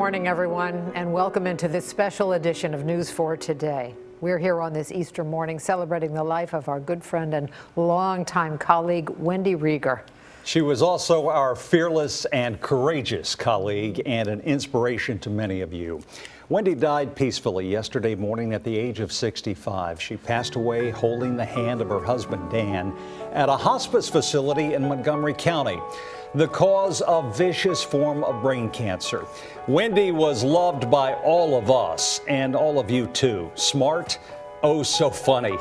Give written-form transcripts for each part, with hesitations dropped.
morning, everyone, and welcome into this special edition of News 4 Today. We're here on this Easter morning celebrating the life of our good friend and longtime colleague, Wendy Rieger. She was also our fearless and courageous colleague and an inspiration to many of you. Wendy died peacefully yesterday morning at the age of 65. She passed away holding the hand of her husband, Dan, at a hospice facility in Montgomery County. The cause, a vicious form of brain cancer. Wendy was loved by all of us and all of you too. Smart, oh so funny,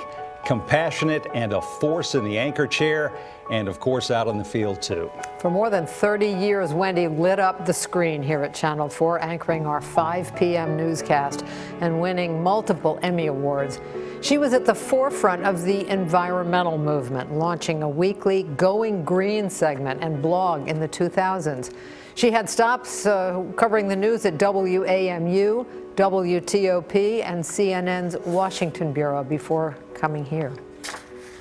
compassionate, and a force in the anchor chair, and of course out on the field too. For more than 30 years, Wendy lit up the screen here at Channel 4, anchoring our 5 p.m. newscast and winning multiple Emmy Awards. She was at the forefront of the environmental movement, launching a weekly Going Green segment and blog in the 2000s. She had stops covering the news at WAMU, WTOP, and CNN's Washington Bureau before coming here.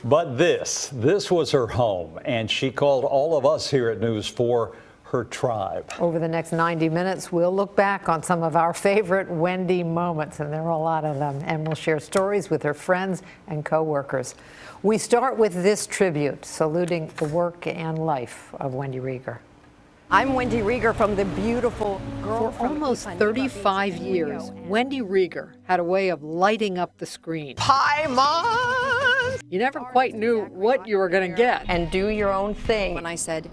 But this was her home, and she called all of us here at News 4 her tribe. Over the next 90 minutes, we'll look back on some of our favorite Wendy moments, and there are a lot of them, and we'll share stories with her friends and co-workers. We start with this tribute, saluting the work and life of Wendy Rieger. I'm Wendy Rieger from the beautiful girl. For almost 35 years, Wendy Rieger had a way of lighting up the screen. Hi, Mom! You never quite knew what you were going to get. And do your own thing. When I said,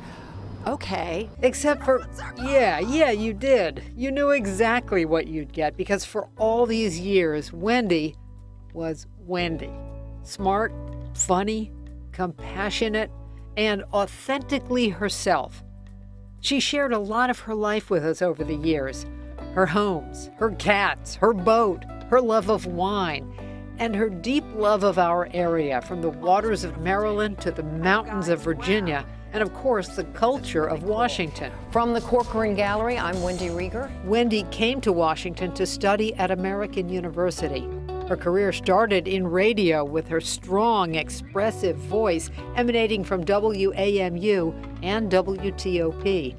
okay. Except for, yeah, you did. You knew exactly what you'd get because for all these years, Wendy was Wendy. Smart, funny, compassionate, and authentically herself. She shared a lot of her life with us over the years. Her homes, her cats, her boat, her love of wine, and her deep love of our area, from the waters of Maryland to the mountains of Virginia, and of course, the culture of Washington. From the Corcoran Gallery, I'm Wendy Rieger. Wendy came to Washington to study at American University. Her career started in radio with her strong, expressive voice emanating from WAMU and WTOP.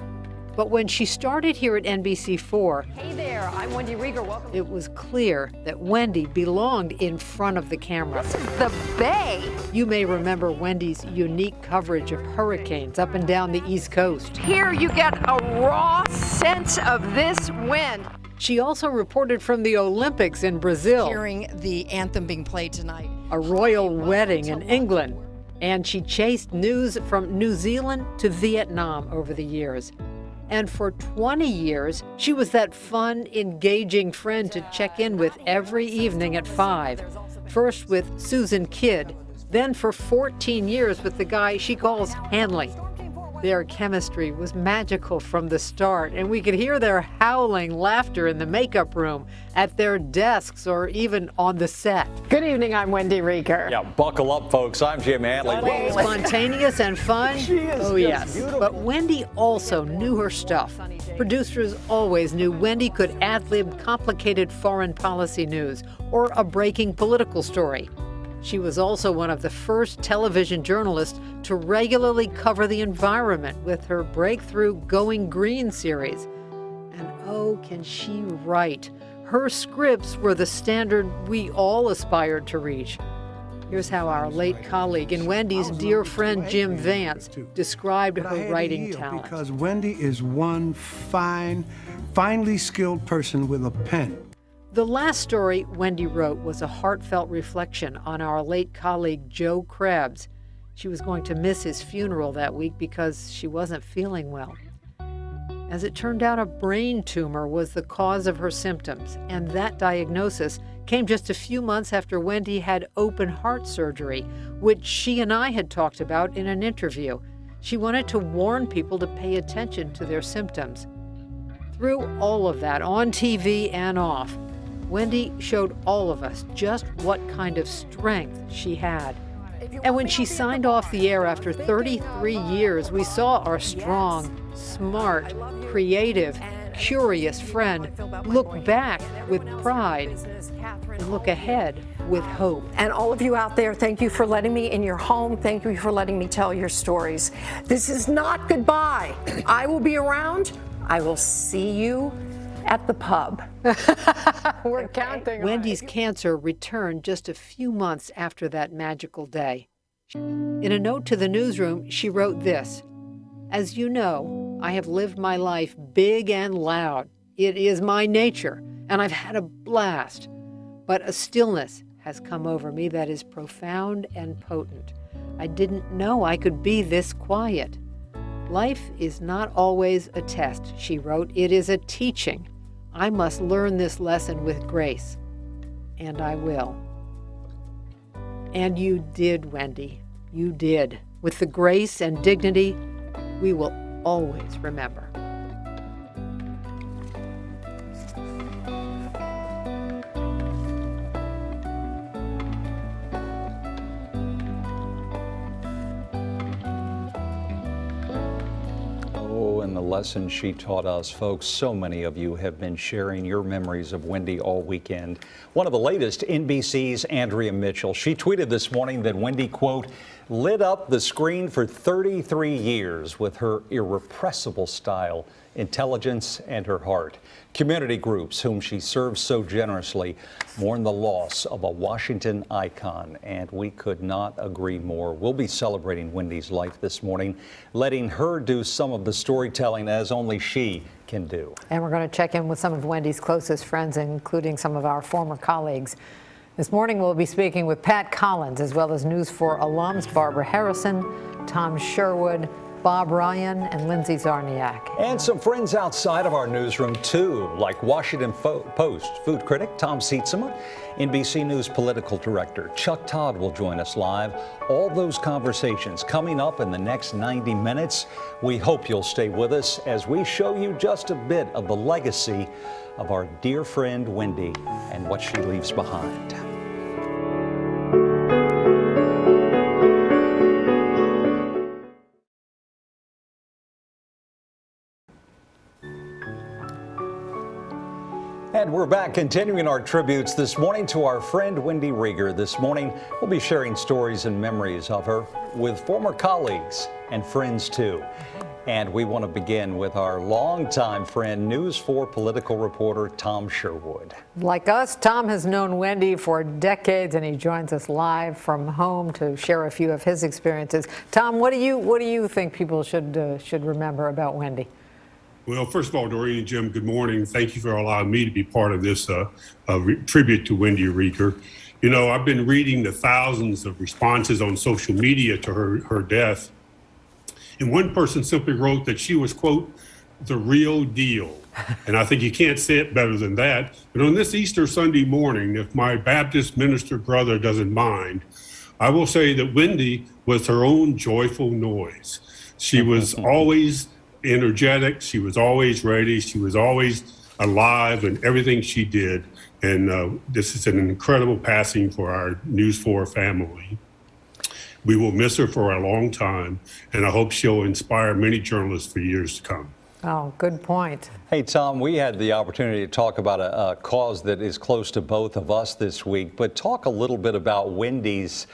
But when she started here at NBC4, Hey there, I'm Wendy Rieger. Welcome. it was clear that Wendy belonged in front of the camera. This is the Bay. You may remember Wendy's unique coverage of hurricanes up and down the East Coast. Here you get a raw sense of this wind. She also reported from the Olympics in Brazil, Hearing the anthem being played tonight. a royal wedding in England, and she chased news from New Zealand to Vietnam over the years. And for 20 years, she was that fun, engaging friend to check in with every evening at 5. First with Susan Kidd, then for 14 years with the guy she calls Handley. Their chemistry was magical from the start, and we could hear their howling laughter in the makeup room, at their desks, or even on the set. Good evening, I'm Wendy Rieger. Yeah, buckle up, folks. I'm Jim Handley. Spontaneous and fun? Oh, yes. beautiful. But Wendy also knew her stuff. Producers always knew Wendy could ad-lib complicated foreign policy news or a breaking political story. She was also one of the first television journalists to regularly cover the environment with her breakthrough Going Green series. And oh, can she write? Her scripts were the standard we all aspired to reach. Here's how our late colleague and Wendy's dear friend Jim Vance described her writing talent. Because Wendy is one finely skilled person with a pen. The last story Wendy wrote was a heartfelt reflection on our late colleague Joe Krebs. She was going to miss his funeral that week because she wasn't feeling well. As it turned out, a brain tumor was the cause of her symptoms, and that diagnosis came just a few months after Wendy had open heart surgery, which she and I had talked about in an interview. She wanted to warn people to pay attention to their symptoms. Through all of that, on TV and off, Wendy showed all of us just what kind of strength she had. And when she signed off the air after 33 years, we saw our strong, smart, creative, curious friend look back with pride and look ahead with hope. And all of you out there, thank you for letting me in your home. Thank you for letting me tell your stories. This is not goodbye. I will be around. I will see you. At the pub. We're counting. Wendy's cancer returned just a few months after that magical day. In a note to the newsroom, she wrote this: "As you know, I have lived my life big and loud. It is my nature, and I've had a blast. But a stillness has come over me that is profound and potent. I didn't know I could be this quiet. Life is not always a test," she wrote. "It is a teaching. I must learn this lesson with grace, and I will." And you did, Wendy. You did. With the grace and dignity we will always remember. And the lesson she taught us, folks. So many of you have been sharing your memories of Wendy all weekend. One of the latest, NBC's Andrea Mitchell. She tweeted this morning that Wendy, quote, lit up the screen for 33 years with her irrepressible style, intelligence, and her heart. Community groups, whom she served so generously, mourn the loss of a Washington icon, and we could not agree more. We'll be celebrating Wendy's life this morning, letting her do some of the storytelling as only she can do. And we're going to check in with some of Wendy's closest friends, including some of our former colleagues. This morning, we'll be speaking with Pat Collins, as well as News 4 alums Barbara Harrison, Tom Sherwood, Bob Ryan, and Lindsay Zarniak. And some friends outside of our newsroom, too, like Washington Post food critic Tom Sietsema, NBC News political director Chuck Todd will join us live. All those conversations coming up in the next 90 minutes. We hope you'll stay with us as we show you just a bit of the legacy of our dear friend Wendy and what she leaves behind. And we're back, continuing our tributes this morning to our friend Wendy Rieger. This morning, we'll be sharing stories and memories of her with former colleagues and friends, too. And we want to begin with our longtime friend, News 4 political reporter Tom Sherwood. Like us, Tom has known Wendy for decades, and he joins us live from home to share a few of his experiences. Tom, what do you think people should remember about Wendy? Well, first of all, Doreen and Jim, good morning. Thank you for allowing me to be part of this tribute to Wendy Rieger. You know, I've been reading the thousands of responses on social media to her death. And one person simply wrote that she was, quote, the real deal. And I think you can't say it better than that. But on this Easter Sunday morning, if my Baptist minister brother doesn't mind, I will say that Wendy was her own joyful noise. She was always energetic. She was always ready. She was always alive in everything she did. And this is an incredible passing for our News 4 family. We will miss her for a long time, and I hope she'll inspire many journalists for years to come. Oh, good point. Hey, Tom, we had the opportunity to talk about a cause that is close to both of us this week, but talk a little bit about Wendy's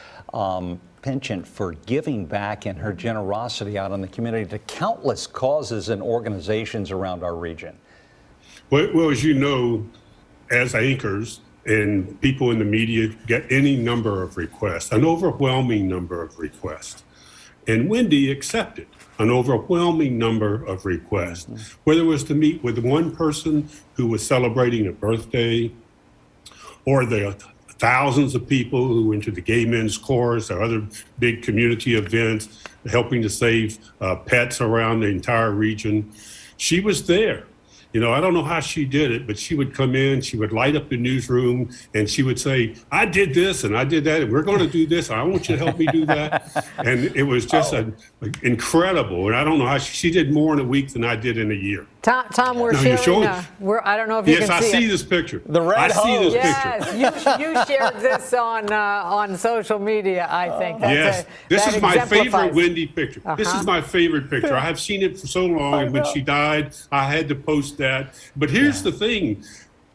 penchant for giving back and her generosity out in the community to countless causes and organizations around our region. Well, as you know, as anchors and people in the media get any number of requests, an overwhelming number of requests. And Wendy accepted an overwhelming number of requests, whether it was to meet with one person who was celebrating a birthday, or the thousands of people who went to the Gay Men's Chorus or other big community events, helping to save pets around the entire region. She was there. You know, I don't know how she did it, but she would come in, she would light up the newsroom, and she would say, I did this and I did that, and we're going to do this. I want you to help me do that. And it was just incredible. And I don't know how she did more in a week than I did in a year. Tom, we're sharing. I don't know if you can see it. Yes, I see this picture. The red hose. I see this picture. Yes, you shared this on social media, I think. Yes, this is my favorite Wendy picture. This is my favorite picture. I have seen it for so long, and when she died, I had to post that. But here's the thing,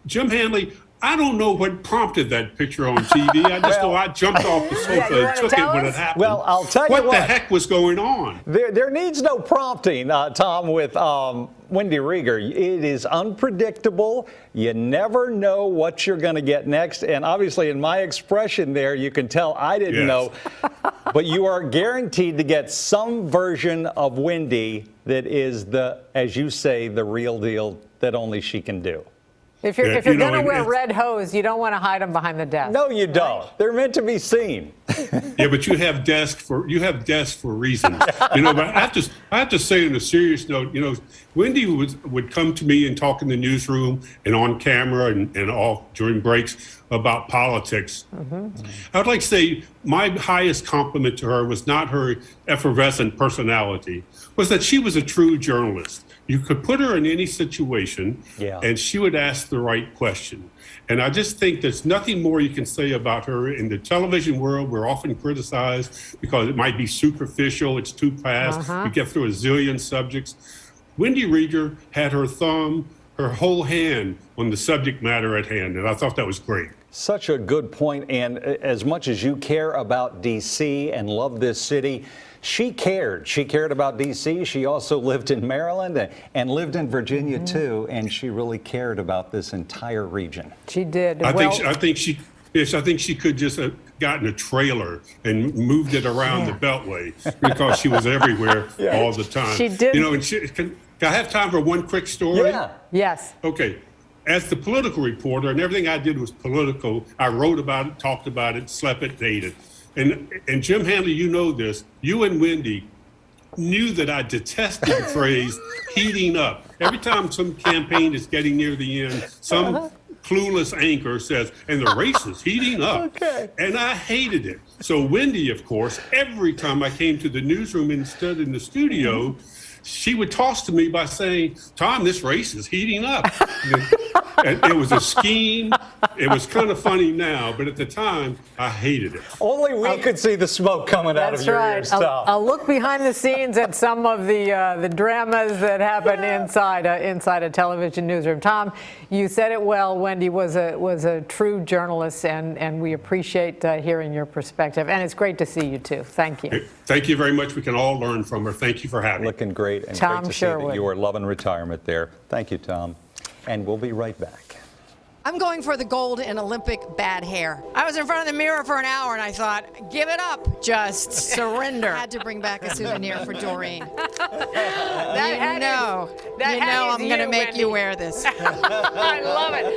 Jim Handley, I don't know what prompted that picture on TV. I just know I jumped off the sofa and took it when it happened. Well, I'll tell you what the heck was going on? There needs no prompting, Tom, with Wendy Rieger. It is unpredictable. You never know what you're going to get next. And obviously, in my expression there, you can tell I didn't know. But you are guaranteed to get some version of Wendy that is as you say, the real deal that only she can do. If you're going to wear red hose, you don't want to hide them behind the desk. No, you don't. Right? They're meant to be seen. Yeah, but you have desks for reasons. But I have to say, on a serious note, Wendy would come to me and talk in the newsroom and on camera and all during breaks about politics. I would like to say my highest compliment to her was not her effervescent personality, was that she was a true journalist. You could put her in any situation, and she would ask the right question. And I just think there's nothing more you can say about her. In the television world, we're often criticized because it might be superficial, it's too fast, you get through a zillion subjects. Wendy Rieger had her whole hand on the subject matter at hand, and I thought that was great. Such a good point. And as much as you care about D.C. and love this city, she cared. She cared about D.C. She also lived in Maryland and lived in Virginia, too. And she really cared about this entire region. She did. I think she could just have gotten a trailer and moved it around the Beltway because she was everywhere all the time. She did. And can I have time for one quick story? Yeah. Yes. Okay. As the political reporter, and everything I did was political, I wrote about it, talked about it, slept it, dated. And Jim Handley, you know this, you and Wendy knew that I detested the phrase heating up. Every time some campaign is getting near the end, some clueless anchor says, and the race is heating up. Okay. And I hated it. So Wendy, of course, every time I came to the newsroom and stood in the studio, she would toss to me by saying, Tom, this race is heating up. And it was a scheme. It was kind of funny now, but at the time, I hated it. Only we could see the smoke coming out of your ears, Tom. A look behind the scenes at some of the dramas that happen inside a television newsroom. Tom, you said it well. Wendy was a true journalist, and we appreciate hearing your perspective. And it's great to see you, too. Thank you. Thank you very much. We can all learn from her. Thank you for having me. Looking great, and Tom great to Sherwood. see that you are loving retirement there. Thank you, Tom. And we'll be right back. I'm going for the gold in Olympic bad hair. I was in front of the mirror for an hour and I thought, give it up, just surrender. I had to bring back a souvenir for Doreen. I'm going to make you wear this. I love it.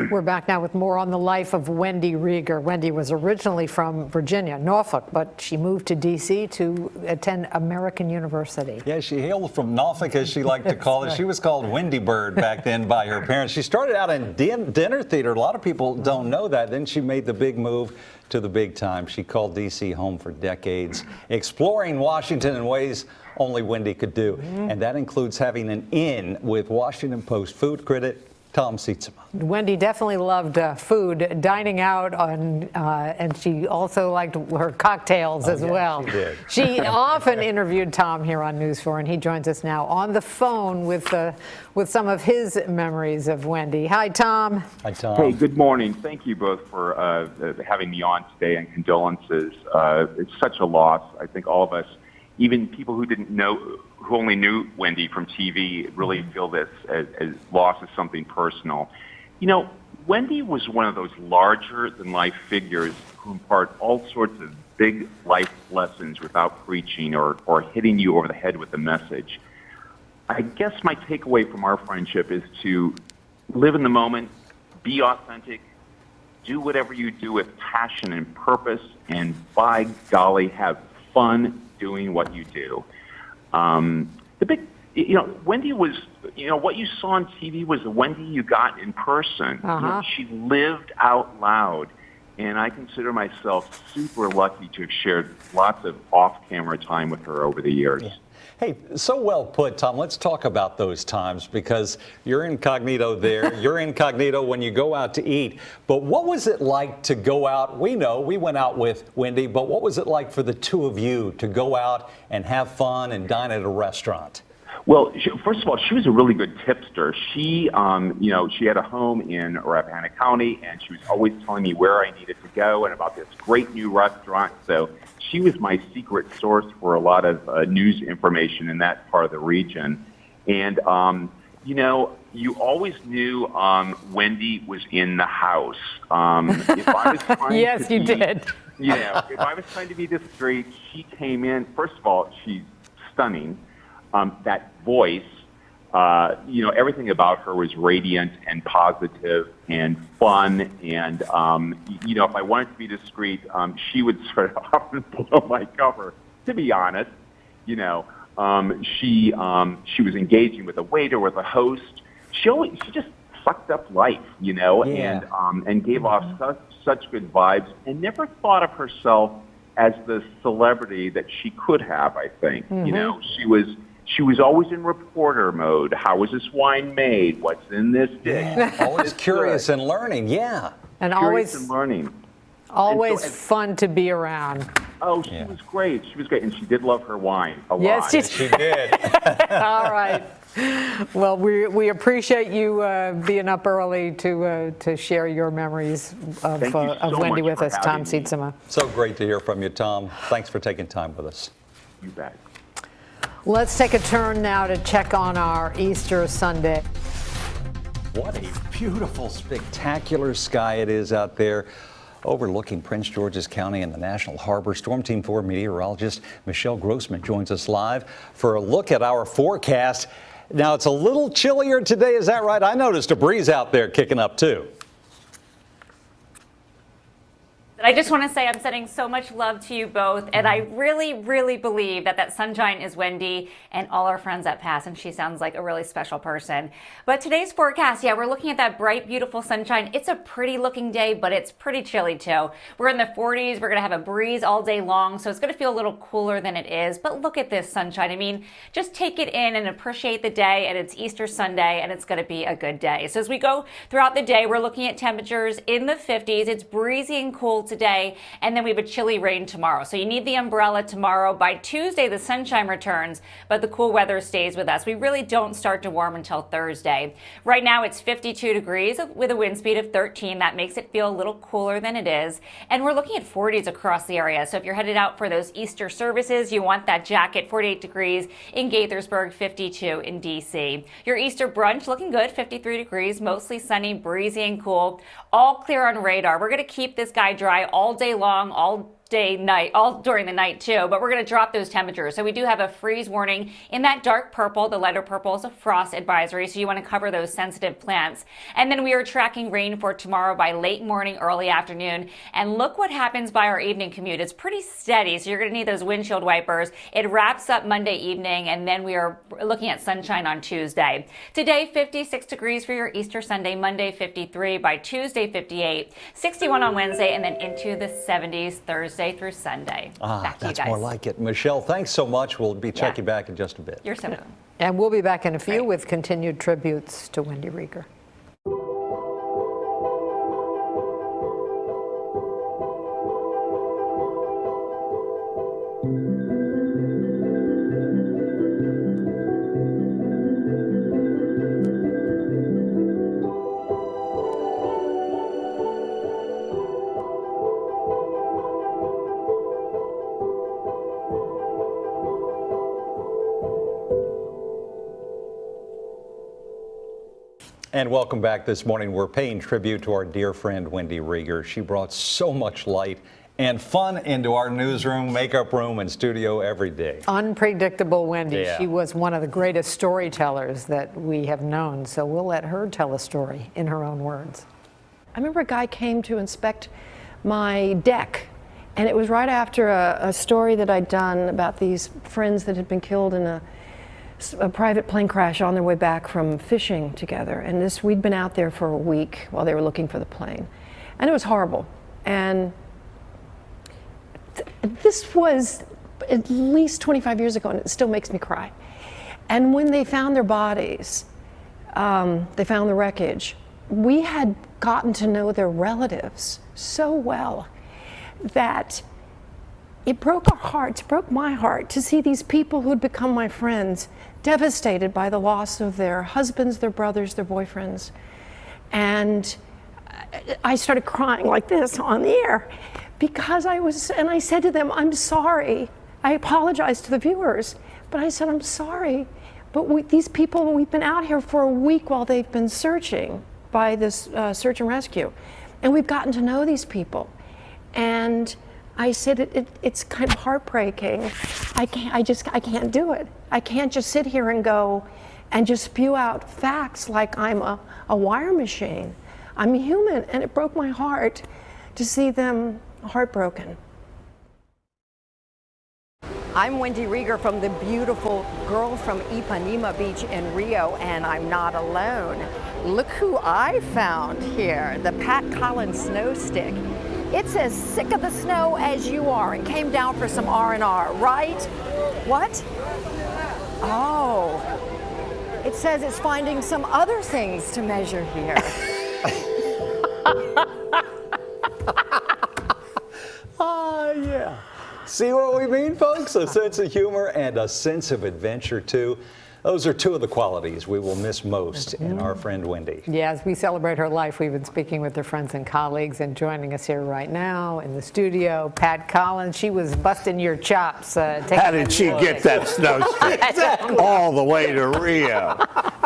We're back now with more on the life of Wendy Rieger. Wendy was originally from Virginia, Norfolk, but she moved to D.C. to attend American University. Yeah, she hailed from Norfolk, as she liked to call it. She was called Wendy Bird back then by her parents. She started out in dinner theater. A lot of people don't know that. Then she made the big move to the big time. She called D.C. home for decades, exploring Washington in ways only Wendy could do. And that includes having an in with Washington Post food critic Tom Sietsema. Wendy definitely loved food, dining out, and she also liked her cocktails as well. She did. She often interviewed Tom here on News 4, and he joins us now on the phone with some of his memories of Wendy. Hi, Tom. Hi, Tom. Hey, good morning. Thank you both for having me on today, and condolences. It's such a loss. I think all of us, even people who didn't know, who only knew Wendy from TV, really feel this as loss as something personal. Wendy was one of those larger-than-life figures who impart all sorts of big life lessons without preaching or hitting you over the head with a message. I guess my takeaway from our friendship is to live in the moment, be authentic, do whatever you do with passion and purpose, and by golly, have fun doing what you do. Wendy was, what you saw on TV was the Wendy you got in person. Uh-huh. She lived out loud. And I consider myself super lucky to have shared lots of off-camera time with her over the years. Yeah. Hey, so well put, Tom. Let's talk about those times, because you're incognito there. You're incognito when you go out to eat. But what was it like to go out? We know we went out with Wendy, but what was it like for the two of you to go out and have fun and dine at a restaurant? Well, first of all, she was a really good tipster. She, she had a home in Rappahannock County, and she was always telling me where I needed to go and about this great new restaurant. So she was my secret source for a lot of news information in that part of the region. And, you always knew Wendy was in the house. If I was trying Yes, to you be, did. If I was trying to be discreet, she came in. First of all, she's stunning. That voice, everything about her was radiant and positive and fun. And, if I wanted to be discreet, she would sort of often blow my cover, to be honest. She was engaging with a waiter, with a host. She just sucked up life, and gave off such good vibes, and never thought of herself as the celebrity that she could have, I think. Mm-hmm. She was always in reporter mode. How was this wine made? What's in this dish? Yeah, always curious and learning, yeah. And Curious always and learning. Always fun to be around. Oh, she was great. She was great. And she did love her wine a lot. Yes, She did. All right. Well, we appreciate you being up early to share your memories of Wendy with us, Tom Sietsema. So great to hear from you, Tom. Thanks for taking time with us. You bet. Let's take a turn now to check on our Easter Sunday. What a beautiful, spectacular sky it is out there, overlooking Prince George's County and the National Harbor. Storm Team 4 meteorologist Michelle Grossman joins us live for a look at our forecast. Now, it's a little chillier today, is that right? I noticed a breeze out there kicking up, too. I just want to say I'm sending so much love to you both, and I really, really believe that sunshine is Wendy and all our friends at Pass, and she sounds like a really special person. But today's forecast, we're looking at that bright, beautiful sunshine. It's a pretty looking day, but it's pretty chilly too. We're in the 40s. We're going to have a breeze all day long, so it's going to feel a little cooler than it is. But look at this sunshine. I mean, just take it in and appreciate the day, and it's Easter Sunday, and it's going to be a good day. So as we go throughout the day, we're looking at temperatures in the 50s. It's breezy and cool today, and then we have a chilly rain tomorrow. So you need the umbrella tomorrow. By Tuesday, the sunshine returns, but the cool weather stays with us. We really don't start to warm until Thursday. Right now, it's 52 degrees with a wind speed of 13. That makes it feel a little cooler than it is. And we're looking at 40s across the area. So if you're headed out for those Easter services, you want that jacket. 48 degrees in Gaithersburg, 52 in D.C. Your Easter brunch looking good, 53 degrees, mostly sunny, breezy, and cool. All clear on radar. We're going to keep this guy dry all day long, all during the night too, but we're going to drop those temperatures. So we do have a freeze warning in that dark purple. The lighter purple is a frost advisory, so you want to cover those sensitive plants. And then we are tracking rain for tomorrow by late morning, early afternoon. And look what happens by our evening commute. It's pretty steady, so you're going to need those windshield wipers. It wraps up Monday evening, and then we are looking at sunshine on Tuesday. Today, 56 degrees for your Easter Sunday, Monday 53, by Tuesday 58, 61 on Wednesday, and then into the 70s Thursday through Sunday. Back to you That's guys. more like it. Michelle, thanks so much. We'll be checking back in just a bit. You're so welcome. And we'll be back in a few with continued tributes to Wendy Rieger. And welcome back this morning. We're paying tribute to our dear friend Wendy Rieger. She brought so much light and fun into our newsroom, makeup room, and studio every day. Unpredictable Wendy. Yeah. She was one of the greatest storytellers that we have known, so we'll let her tell a story in her own words. I remember a guy came to inspect my deck, and it was right after a story that I'd done about these friends that had been killed in a private plane crash on their way back from fishing together. And we'd been out there for a week while they were looking for the plane. And it was horrible. And this was at least 25 years ago, and it still makes me cry. And when they found their bodies, they found the wreckage, we had gotten to know their relatives so well that it broke our hearts, broke my heart to see these people who'd become my friends devastated by the loss of their husbands, their brothers, their boyfriends. And I started crying like this on the air because I said to them, I'm sorry. I apologized to the viewers, but I said, I'm sorry. But these people, we've been out here for a week while they've been searching by this search and rescue. And we've gotten to know these people. And I said, it's kind of heartbreaking. I can't do it. I can't just sit here and go and just spew out facts like I'm a wire machine. I'm human, and it broke my heart to see them heartbroken. I'm Wendy Rieger from the beautiful Girl from Ipanema Beach in Rio, and I'm not alone. Look who I found here, the Pat Collins snow stick. It's as sick of the snow as you are and came down for some R&R, right? What? Oh, it says it's finding some other things to measure here. Yeah. See what we mean, folks? A sense of humor and a sense of adventure, too. Those are two of the qualities we will miss most in our friend Wendy. Yeah, as we celebrate her life, we've been speaking with her friends and colleagues, and joining us here right now in the studio, Pat Collins. She was busting your chops. How did she get that snow stick all the way to Rio?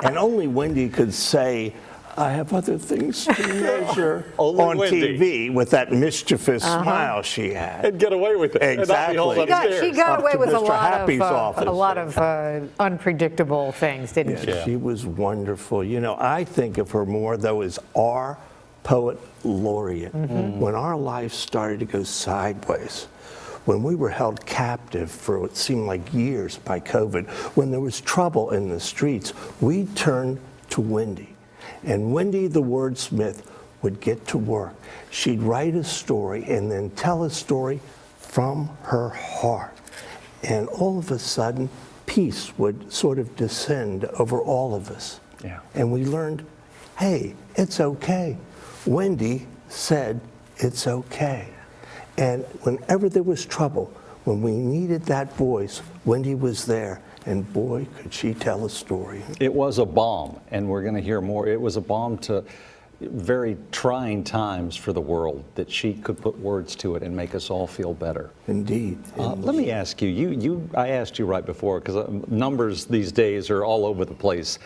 And only Wendy could say, I have other things to measure on Wendy. TV with that mischievous smile she had. And get away with it. Exactly. She got away with a Mr. lot of unpredictable things, didn't she? Yeah, she was wonderful. You know, I think of her more, though, as our poet laureate. When our lives started to go sideways, when we were held captive for what seemed like years by COVID, when there was trouble in the streets, we turned to Wendy. And Wendy, the wordsmith, would get to work. She'd write a story and then tell a story from her heart. And all of a sudden, peace would sort of descend over all of us. Yeah. And we learned, hey, it's okay. Wendy said it's okay. And whenever there was trouble, when we needed that voice, Wendy was there. And boy, could she tell a story. It was a balm, and we're going to hear more. It was a balm to very trying times for the world, that she could put words to it and make us all feel better. Indeed. Let me ask you, I asked you right before, because numbers these days are all over the place.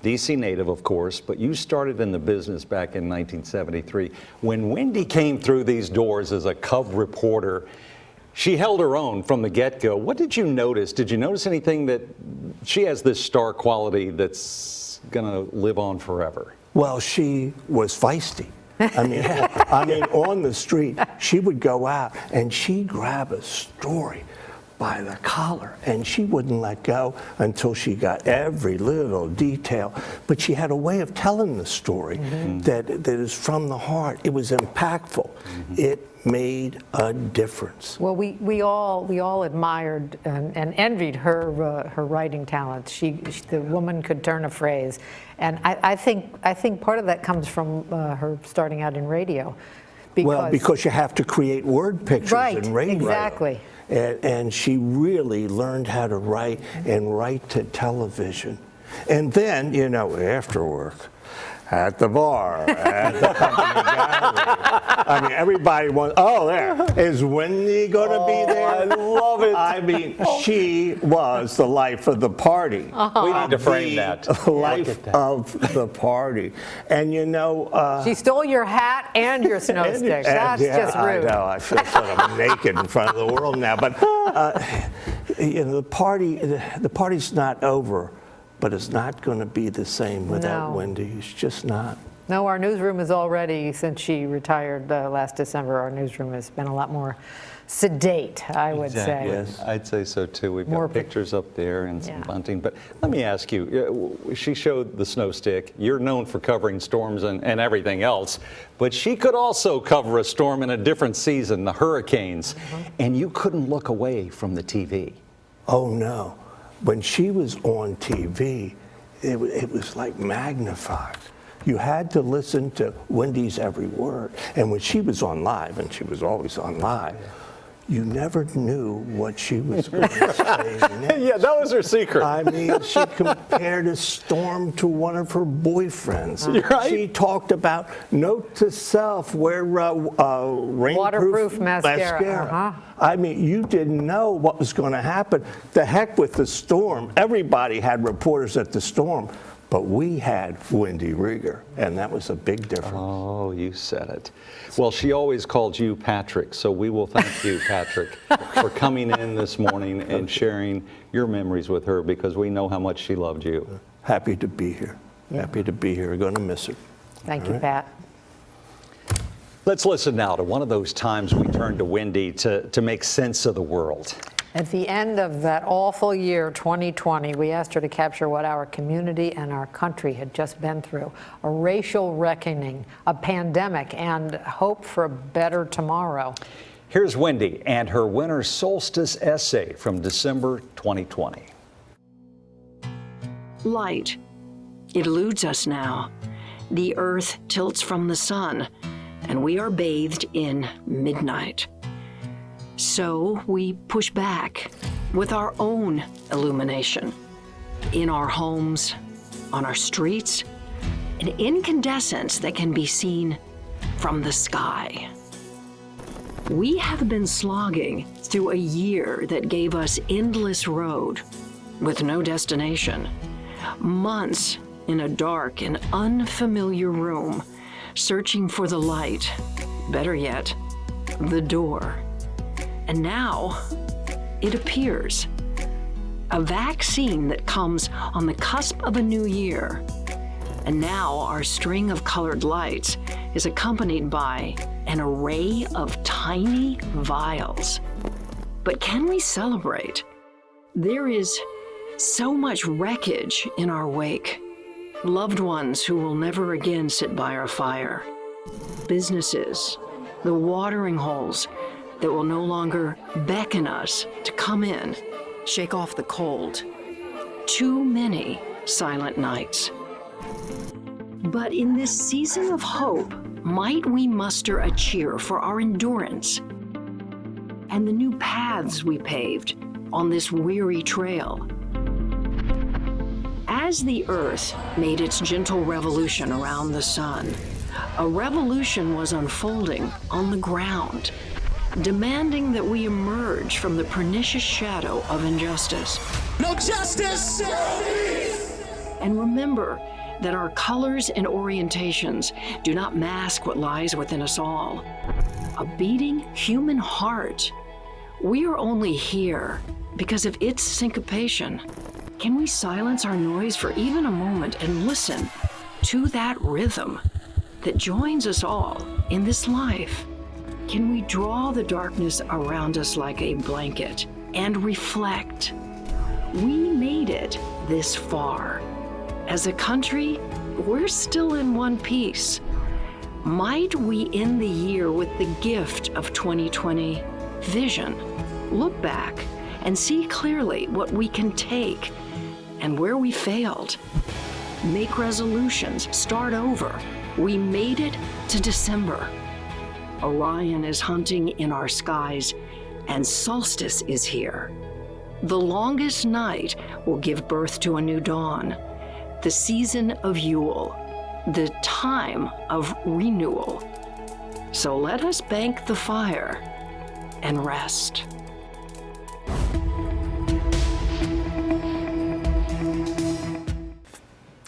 DC native, of course, but you started in the business back in 1973. When Wendy came through these doors as a cub reporter, she held her own from the get-go. What did you notice? Did you notice anything that she has this star quality that's gonna live on forever? Well, she was feisty. I mean, on the street, she would go out and she'd grab a story by the collar, and she wouldn't let go until she got every little detail. But she had a way of telling the story that is from the heart. It was impactful. It made a difference. Well, we all admired and envied her writing talents. The woman could turn a phrase, and I think part of that comes from her starting out in radio. Because you have to create word pictures in radio. Exactly. And she really learned how to write and write to television. And then, you know, after work, at the bar, at the company gallery. I mean, everybody wants, oh, there. Is Wendy going to be there? I love it. I mean, she was the life of the party. We need to frame that. The life of the party. And you know... she stole your hat and your snow stick. That's just rude. I know. I feel sort of naked in front of the world now. But, you know, the party's not over. But it's not going to be the same without Wendy. It's just not. No, our newsroom is already, since she retired last December, our newsroom has been a lot more sedate, I would say. Yes. I'd say so too. We've More got pictures up there and some Yeah. bunting. But let me ask you, she showed the snow stick. You're known for covering storms and everything else, but she could also cover a storm in a different season, the hurricanes, and you couldn't look away from the TV. Oh no. When she was on TV, it was like magnified. You had to listen to Wendy's every word. And when she was on live, and she was always on live, you never knew what she was going to say next. Yeah, that was her secret. I mean, she compared a storm to one of her boyfriends. Right. She talked about note to self, wear rainproof Waterproof mascara. I mean, you didn't know what was going to happen. The heck with the storm. Everybody had reporters at the storm, but we had Wendy Rieger, and that was a big difference. Oh, you said it. Well, she always called you Patrick, so we will thank you, Patrick, for coming in this morning and sharing your memories with her, because we know how much she loved you. Happy to be here. Yeah. Happy to be here. We're going to miss her. Thank you, Pat. Let's listen now to one of those times we turned to Wendy to make sense of the world. At the end of that awful year, 2020, we asked her to capture what our community and our country had just been through: a racial reckoning, a pandemic, and hope for a better tomorrow. Here's Wendy and her winter solstice essay from December 2020. Light. It eludes us now. The earth tilts from the sun, and we are bathed in midnight. So we push back with our own illumination in our homes, on our streets, an incandescence that can be seen from the sky. We have been slogging through a year that gave us endless road with no destination, months in a dark and unfamiliar room, searching for the light, better yet, the door. And now, it appears. A vaccine that comes on the cusp of a new year. And now our string of colored lights is accompanied by an array of tiny vials. But can we celebrate? There is so much wreckage in our wake. Loved ones who will never again sit by our fire. Businesses, the watering holes that will no longer beckon us to come in, shake off the cold. Too many silent nights. But in this season of hope, might we muster a cheer for our endurance and the new paths we paved on this weary trail? As the earth made its gentle revolution around the sun, a revolution was unfolding on the ground, demanding that we emerge from the pernicious shadow of injustice. No justice! And remember that our colors and orientations do not mask what lies within us all. A beating human heart. We are only here because of its syncopation. Can we silence our noise for even a moment and listen to that rhythm that joins us all in this life? Can we draw the darkness around us like a blanket and reflect? We made it this far. As a country, we're still in one piece. Might we end the year with the gift of 2020 vision? Look back and see clearly what we can take and where we failed. Make resolutions, start over. We made it to December. Orion is hunting in our skies, and solstice is here. The longest night will give birth to a new dawn, the season of Yule, the time of renewal. So let us bank the fire and rest.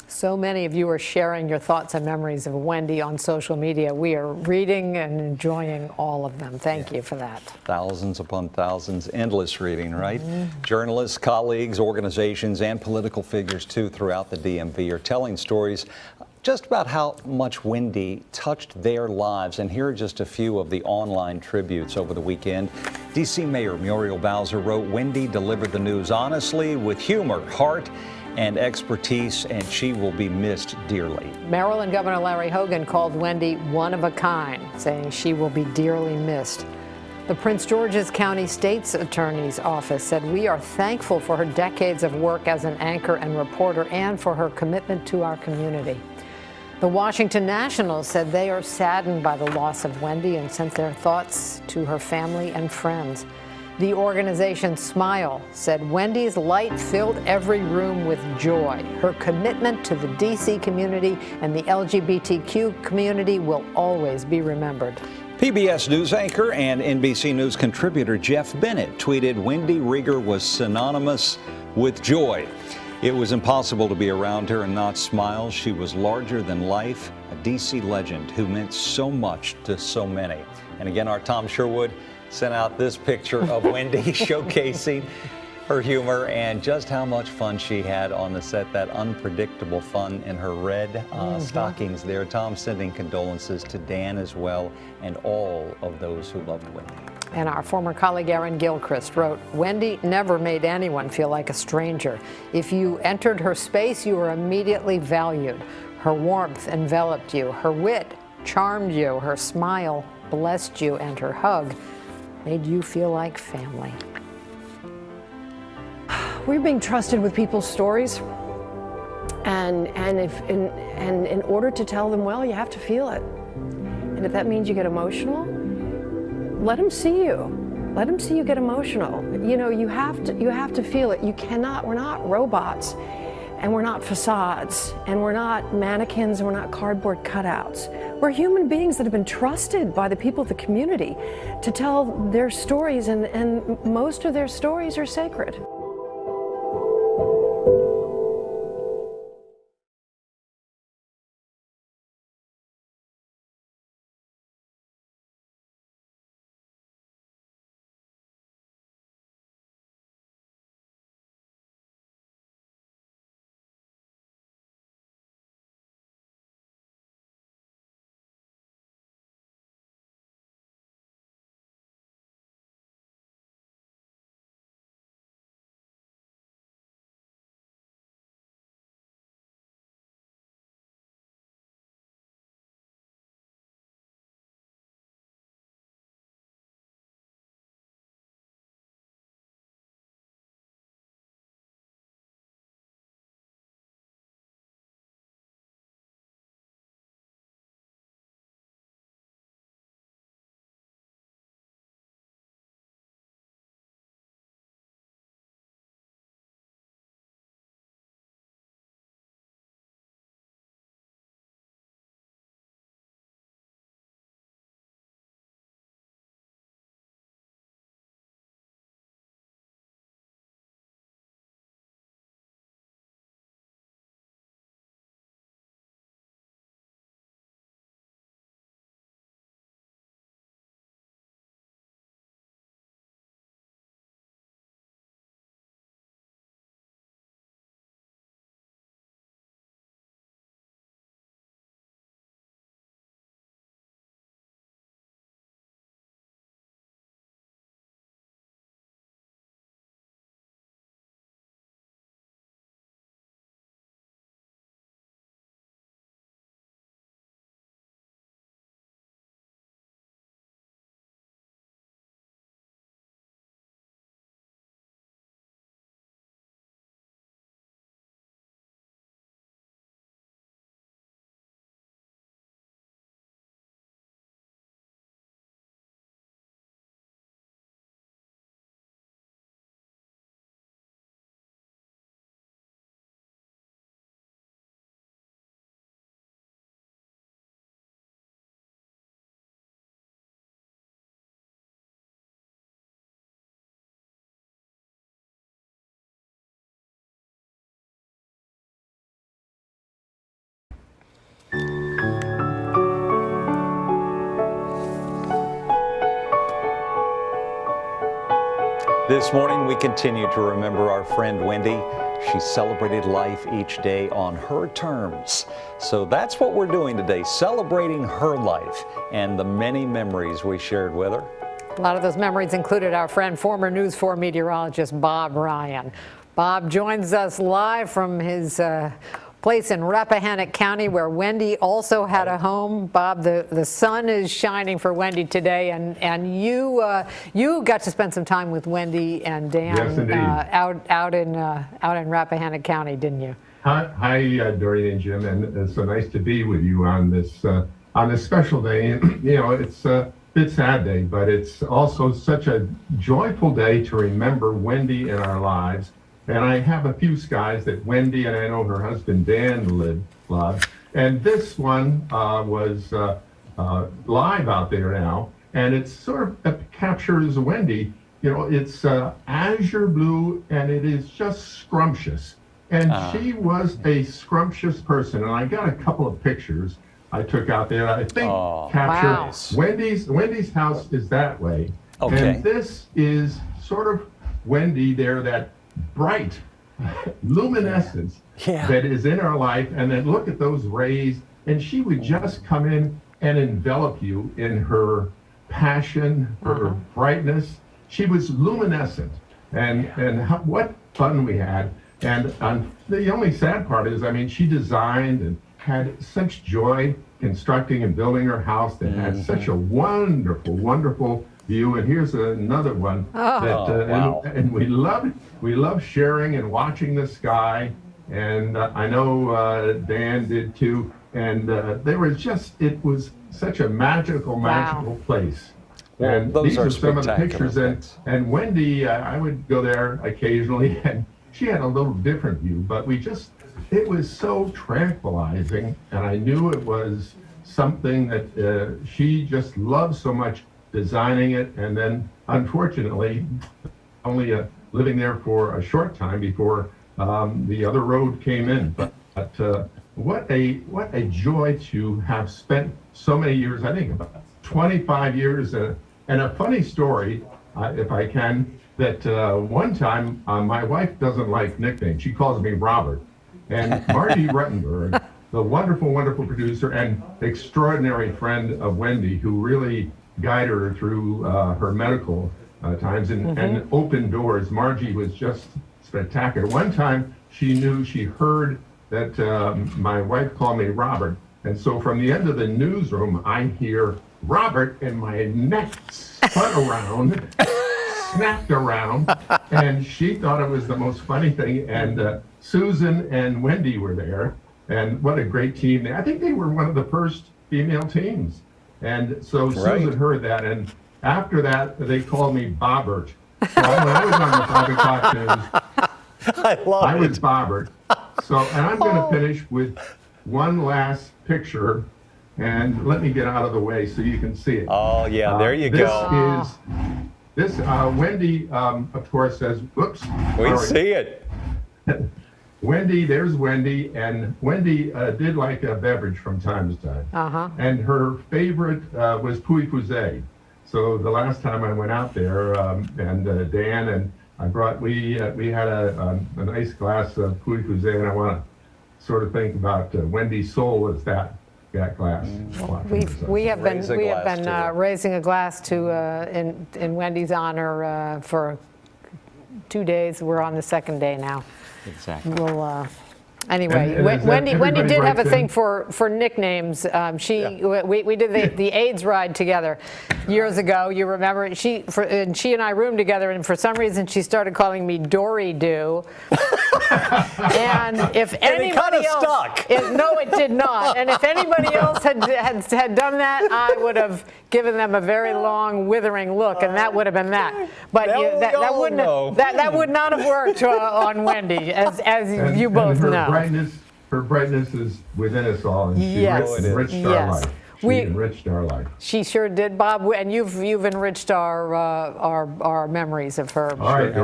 So many of you are sharing your thoughts and memories of Wendy on social media. We are reading and enjoying all of them. Thank you for that. Thousands upon thousands, endless reading, right? Journalists, colleagues, organizations, and political figures, too, throughout the DMV are telling stories just about how much Wendy touched their lives. And here are just a few of the online tributes over the weekend. D.C. Mayor Muriel Bowser wrote, Wendy delivered the news honestly, with humor, heart, and expertise, and she will be missed dearly. Maryland Governor Larry Hogan called Wendy one of a kind, saying she will be dearly missed. The Prince George's County State's Attorney's Office said, we are thankful for her decades of work as an anchor and reporter and for her commitment to our community. The Washington Nationals said they are saddened by the loss of Wendy and sent their thoughts to her family and friends. The organization Smile said Wendy's light filled every room with joy. Her commitment to the DC community and the LGBTQ community will always be remembered. PBS News anchor and NBC News contributor Jeff Bennett tweeted, Wendy Rieger was synonymous with joy. It was impossible to be around her and not smile. She was larger than life, a DC legend who meant so much to so many. And again, our Tom Sherwood sent out this picture of Wendy showcasing her humor and just how much fun she had on the set, that unpredictable fun in her red stockings there. Tom sending condolences to Dan as well and all of those who loved Wendy. And our former colleague Erin Gilchrist wrote, Wendy never made anyone feel like a stranger. If you entered her space, you were immediately valued. Her warmth enveloped you. Her wit charmed you. Her smile blessed you. And her hug made you feel like family. We're being trusted with people's stories, and in order to tell them well, you have to feel it. And if that means you get emotional, let them see you. Let them see you get emotional. You know, you have to feel it. You cannot. We're not robots, and we're not facades, and we're not mannequins, and we're not cardboard cutouts. We're human beings that have been trusted by the people of the community to tell their stories, and most of their stories are sacred. This morning, we continue to remember our friend Wendy. She celebrated life each day on her terms. So that's what we're doing today, celebrating her life and the many memories we shared with her. A lot of those memories included our friend, former News 4 meteorologist Bob Ryan. Bob joins us live from his place in Rappahannock County, where Wendy also had a home. Bob, the sun is shining for Wendy today, and you got to spend some time with Wendy and Dan. Yes, out in Rappahannock County, didn't you? Hi, Doreen and Jim, and it's so nice to be with you on this special day. You know, it's a bit sad day, but it's also such a joyful day to remember Wendy in our lives. And I have a few skies that Wendy and I know her husband Dan loved. And this one was live out there now. And it's sort of captures Wendy. You know, it's azure blue and it is just scrumptious. And she was a scrumptious person. And I got a couple of pictures I took out there. I think capture Wendy's house is that way. Okay. And this is sort of Wendy there, that bright luminescence that is in our life, and then look at those rays, and she would just come in and envelop you in her passion, her brightness. She was luminescent, and what fun we had. And the only sad part is, I mean, she designed and had such joy constructing and building her house that had such a wonderful, wonderful view. And here's another one and we love sharing and watching the sky. And I know Dan did too. And it was such a magical place. Well, and those these are some of the pictures. And Wendy, I would go there occasionally, and she had a little different view, but it was so tranquilizing. And I knew it was something that she just loved so much, designing it, and then unfortunately only living there for a short time before the other road came in. But what a joy to have spent so many years, I think about 25 years. And a funny story, if I can, that one time my wife doesn't like nicknames. She calls me Robert. And Marty Ruttenberg, the wonderful, wonderful producer and extraordinary friend of Wendy, who really guided her through her medical times and opened doors. Margie was just spectacular. One time she heard that my wife called me Robert. And so from the end of the newsroom, I hear Robert, and my neck spun around, snapped around, and she thought it was the most funny thing. And Susan and Wendy were there, and what a great team. I think they were one of the first female teams. And so Susan heard that, and after that, they called me Bobbert. So when I was on the 5 o'clock news, I was Bobbert. So, and I'm going to finish with one last picture, and let me get out of the way so you can see it. Oh, yeah, there you go. This Wendy, of course, says, whoops. We see it. Wendy, there's Wendy, and Wendy did like a beverage from time to time. And her favorite was Puy Fusé. So the last time I went out there, and Dan and I brought, we had a nice glass of Puy Fusé, and I want to sort of think about Wendy's soul as that glass. We have been raising a glass to in Wendy's honor for 2 days. We're on the second day now. Exactly. We'll, anyway, Wendy did have a thing for nicknames. We did the AIDS ride together years ago. You remember? And she and I roomed together, and for some reason she started calling me Dory Doo. And if anybody else, no, it did not. And if anybody else had done that, I would have given them a very long, withering look, and that would have been that. But that would not have worked on Wendy, as you both know. Her brightness is within us all, and she enriched our life. She enriched our life. She sure did, Bob, and you've enriched our memories of her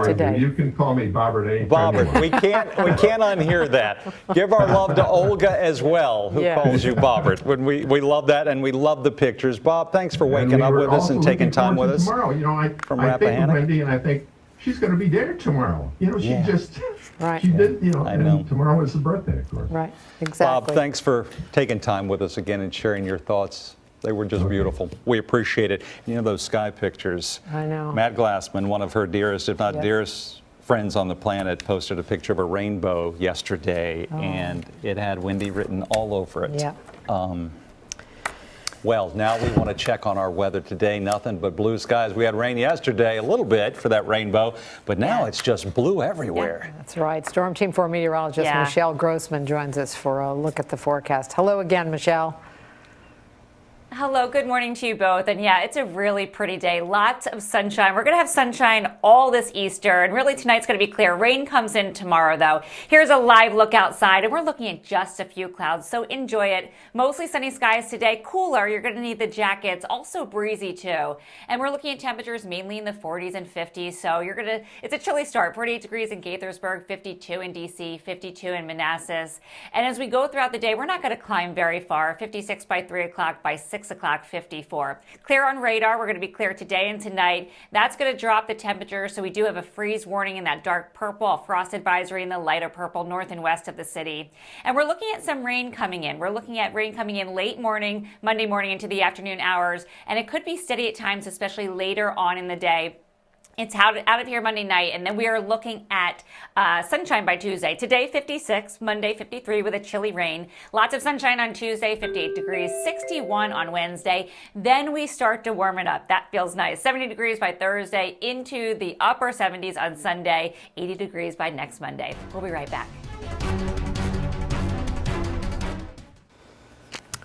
today. You can call me Bobbert anytime. Bobbert, we can't unhear that. Give our love to Olga as well, who calls you Bobbert. We love that, and we love the pictures. Bob, thanks for waking up with us and taking time with us. Tomorrow, you know, I think of Rappahannock. Wendy, and I think she's going to be there tomorrow. You know, she just, Right. she did, you know, I know. and tomorrow is the birthday, of course. Right, exactly. Bob, thanks for taking time with us again and sharing your thoughts. They were just beautiful. We appreciate it. You know those sky pictures. I know. Matt Glassman, one of her dearest, if not Yes. dearest friends on the planet, posted a picture of a rainbow yesterday, and it had Wendy written all over it. Yeah. Well, now we want to check on our weather today. Nothing but blue skies. We had rain yesterday, a little bit for that rainbow, but now it's just blue everywhere. That's right. Storm Team 4 meteorologist Michelle Grossman joins us for a look at the forecast. Hello again, Michelle. Hello, good morning to you both. And yeah, it's a really pretty day. Lots of sunshine. We're going to have sunshine all this Easter, and really tonight's going to be clear. Rain comes in tomorrow, though. Here's a live look outside, and we're looking at just a few clouds, so enjoy it. Mostly sunny skies today. Cooler. You're going to need the jackets. Also breezy, too. And we're looking at temperatures mainly in the 40s and 50s, so it's a chilly start. 48 degrees in Gaithersburg, 52 in D.C., 52 in Manassas. And as we go throughout the day, we're not going to climb very far. 56 by 3 o'clock, by 6 o'clock, 54. Clear on radar. We're going to be clear today and tonight. That's going to drop the temperature. So we do have a freeze warning in that dark purple, a frost advisory in the lighter purple north and west of the city. And we're looking at some rain coming in. We're looking at rain coming in late morning, Monday morning into the afternoon hours. And it could be steady at times, especially later on in the day. It's out of here Monday night, and then we are looking at sunshine by Tuesday. Today, 56, Monday, 53 with a chilly rain. Lots of sunshine on Tuesday, 58 degrees, 61 on Wednesday. Then we start to warm it up. That feels nice. 70 degrees by Thursday, into the upper 70s on Sunday, 80 degrees by next Monday. We'll be right back.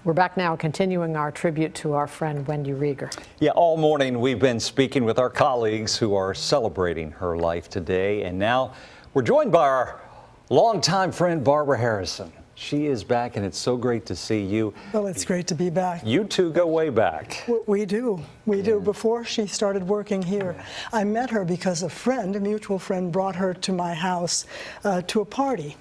We're back now, continuing our tribute to our friend Wendy Rieger. Yeah, all morning we've been speaking with our colleagues who are celebrating her life today, and now we're joined by our longtime friend Barbara Harrison. She is back, and it's so great to see you. Well, it's great to be back. You two go way back. We do. We do. Before she started working here, I met her because a mutual friend, brought her to my house to a party.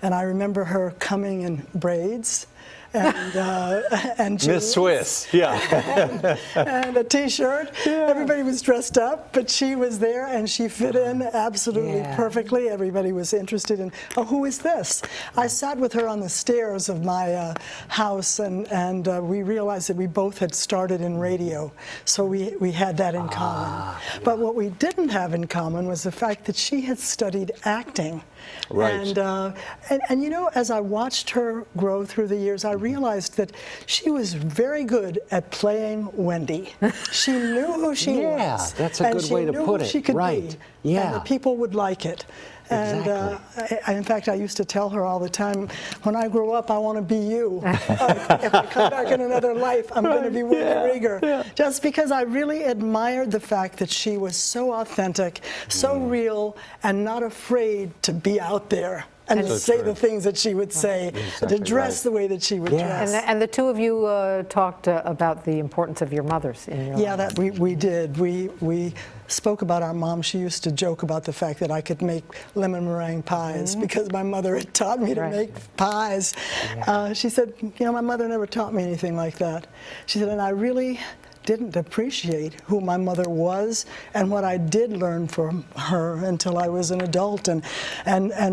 And I remember her coming in braids and jeans. Miss Swiss, yeah. and a T-shirt. Yeah. Everybody was dressed up, but she was there, and she fit in absolutely perfectly. Everybody was interested in, oh, who is this? I sat with her on the stairs of my house, and we realized that we both had started in radio, so we had that in common. But what we didn't have in common was the fact that she had studied acting. Right. And you know, as I watched her grow through the years, I realized that she was very good at playing Wendy. She knew who she was. Yeah, that's a good way to put it. She could right. be, yeah. and the people would like it. And in fact, I used to tell her all the time, when I grow up, I want to be you. If I come back in another life, I'm going to be Wendy Rieger. Just because I really admired the fact that she was so authentic, so real, and not afraid to be out there and So say the things that she would say, to dress the way that she would dress. And the two of you talked about the importance of your mothers in your life. Yeah, that we did. We spoke about our mom. She used to joke about the fact that I could make lemon meringue pies because my mother had taught me to make pies. She said, you know, my mother never taught me anything like that. She said, and I really didn't appreciate who my mother was and what I did learn from her until I was an adult, and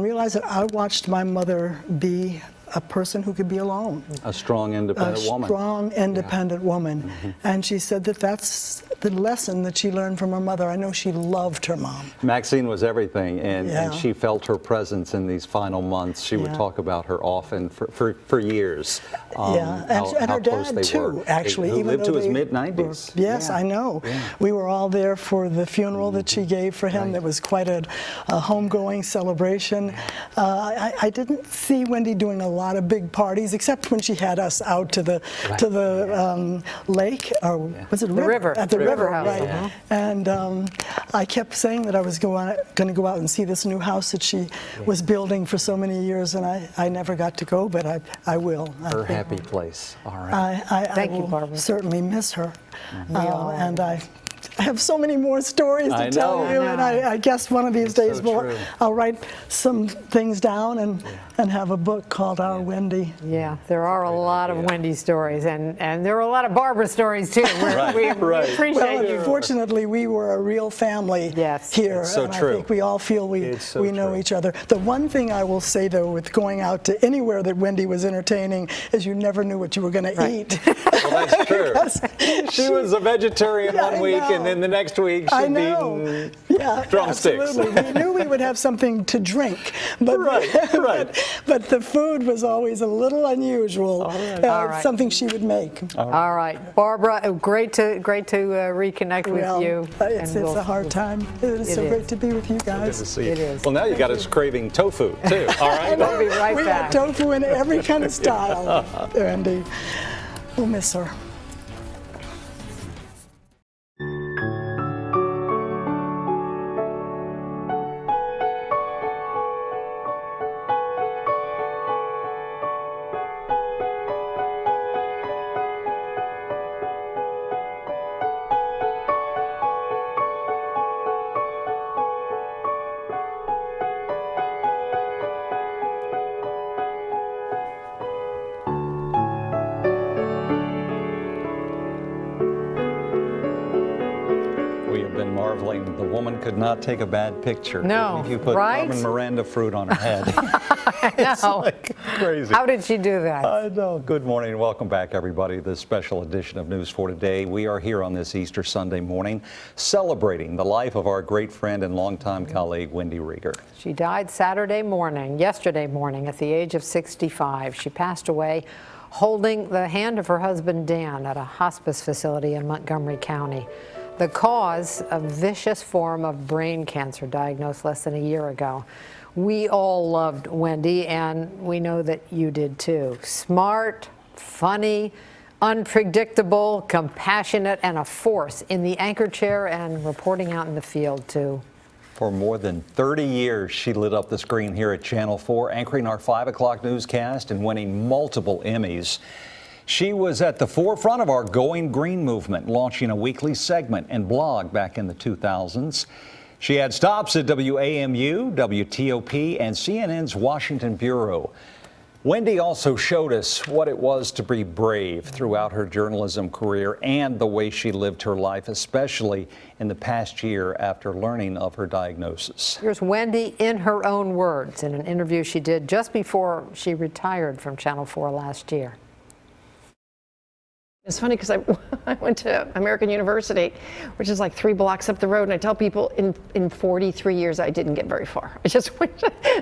realized that I watched my mother be a person who could be alone. A strong, independent woman. A strong, independent woman. And she said that that's the lesson that she learned from her mother. I know she loved her mom. Maxine was everything, and she felt her presence in these final months. She would talk about her often for years. And her dad too, actually. Who lived to his mid-90s. Yes, I know. We were all there for the funeral that she gave for him. That was quite a homegoing celebration. I didn't see Wendy doing a lot of big parties, except when she had us out to the lake, or was it a river? At the river, right. And I kept saying that I was going to go out and see this new house that she was building for so many years, and I never got to go, but I will. Her happy place. All right. Thank you, Barbara. Certainly miss her. And I I have so many more stories to tell you, and I guess one of these days I'll write some things down and have a book called Our Wendy. Yeah, there are a lot of Wendy stories, and there are a lot of Barbara stories too. We appreciate you. Fortunately, we were a real family here, so and true. I think we all feel we know each other. The one thing I will say, though, with going out to anywhere that Wendy was entertaining, is you never knew what you were going to eat. Well, that's true. She was a vegetarian one week, and then the next week she'd be eating drumsticks. Absolutely. We knew we would have something to drink, but but the food was always a little unusual. Something she would make. All right, Barbara, great to reconnect with you. It's a hard time. It is so great to be with you guys. Good to see you. It is. Well, now you got us craving tofu too. All right, we'll be right back. We got tofu in every kind of style, Wendy. We'll miss her. The woman could not take a bad picture. No, if you put Carmen Miranda fruit on her head. It's like crazy. How did she do that? I know. Good morning and welcome back, everybody, to this special edition of News for Today. We are here on this Easter Sunday morning celebrating the life of our great friend and longtime colleague, Wendy Rieger. She died yesterday morning, at the age of 65. She passed away holding the hand of her husband, Dan, at a hospice facility in Montgomery County. The cause, a vicious form of brain cancer diagnosed less than a year ago. We all loved Wendy, and we know that you did too. Smart, funny, unpredictable, compassionate, and a force in the anchor chair and reporting out in the field too. For more than 30 years, she lit up the screen here at Channel 4, anchoring our 5 o'clock newscast and winning multiple Emmys. She was at the forefront of our Going Green movement, launching a weekly segment and blog back in the 2000s. She had stops at WAMU, WTOP, and CNN's Washington Bureau. Wendy also showed us what it was to be brave throughout her journalism career and the way she lived her life, especially in the past year after learning of her diagnosis. Here's Wendy in her own words in an interview she did just before she retired from Channel 4 last year. It's funny because I went to American University, which is like 3 blocks up the road, and I tell people in 43 years I didn't get very far.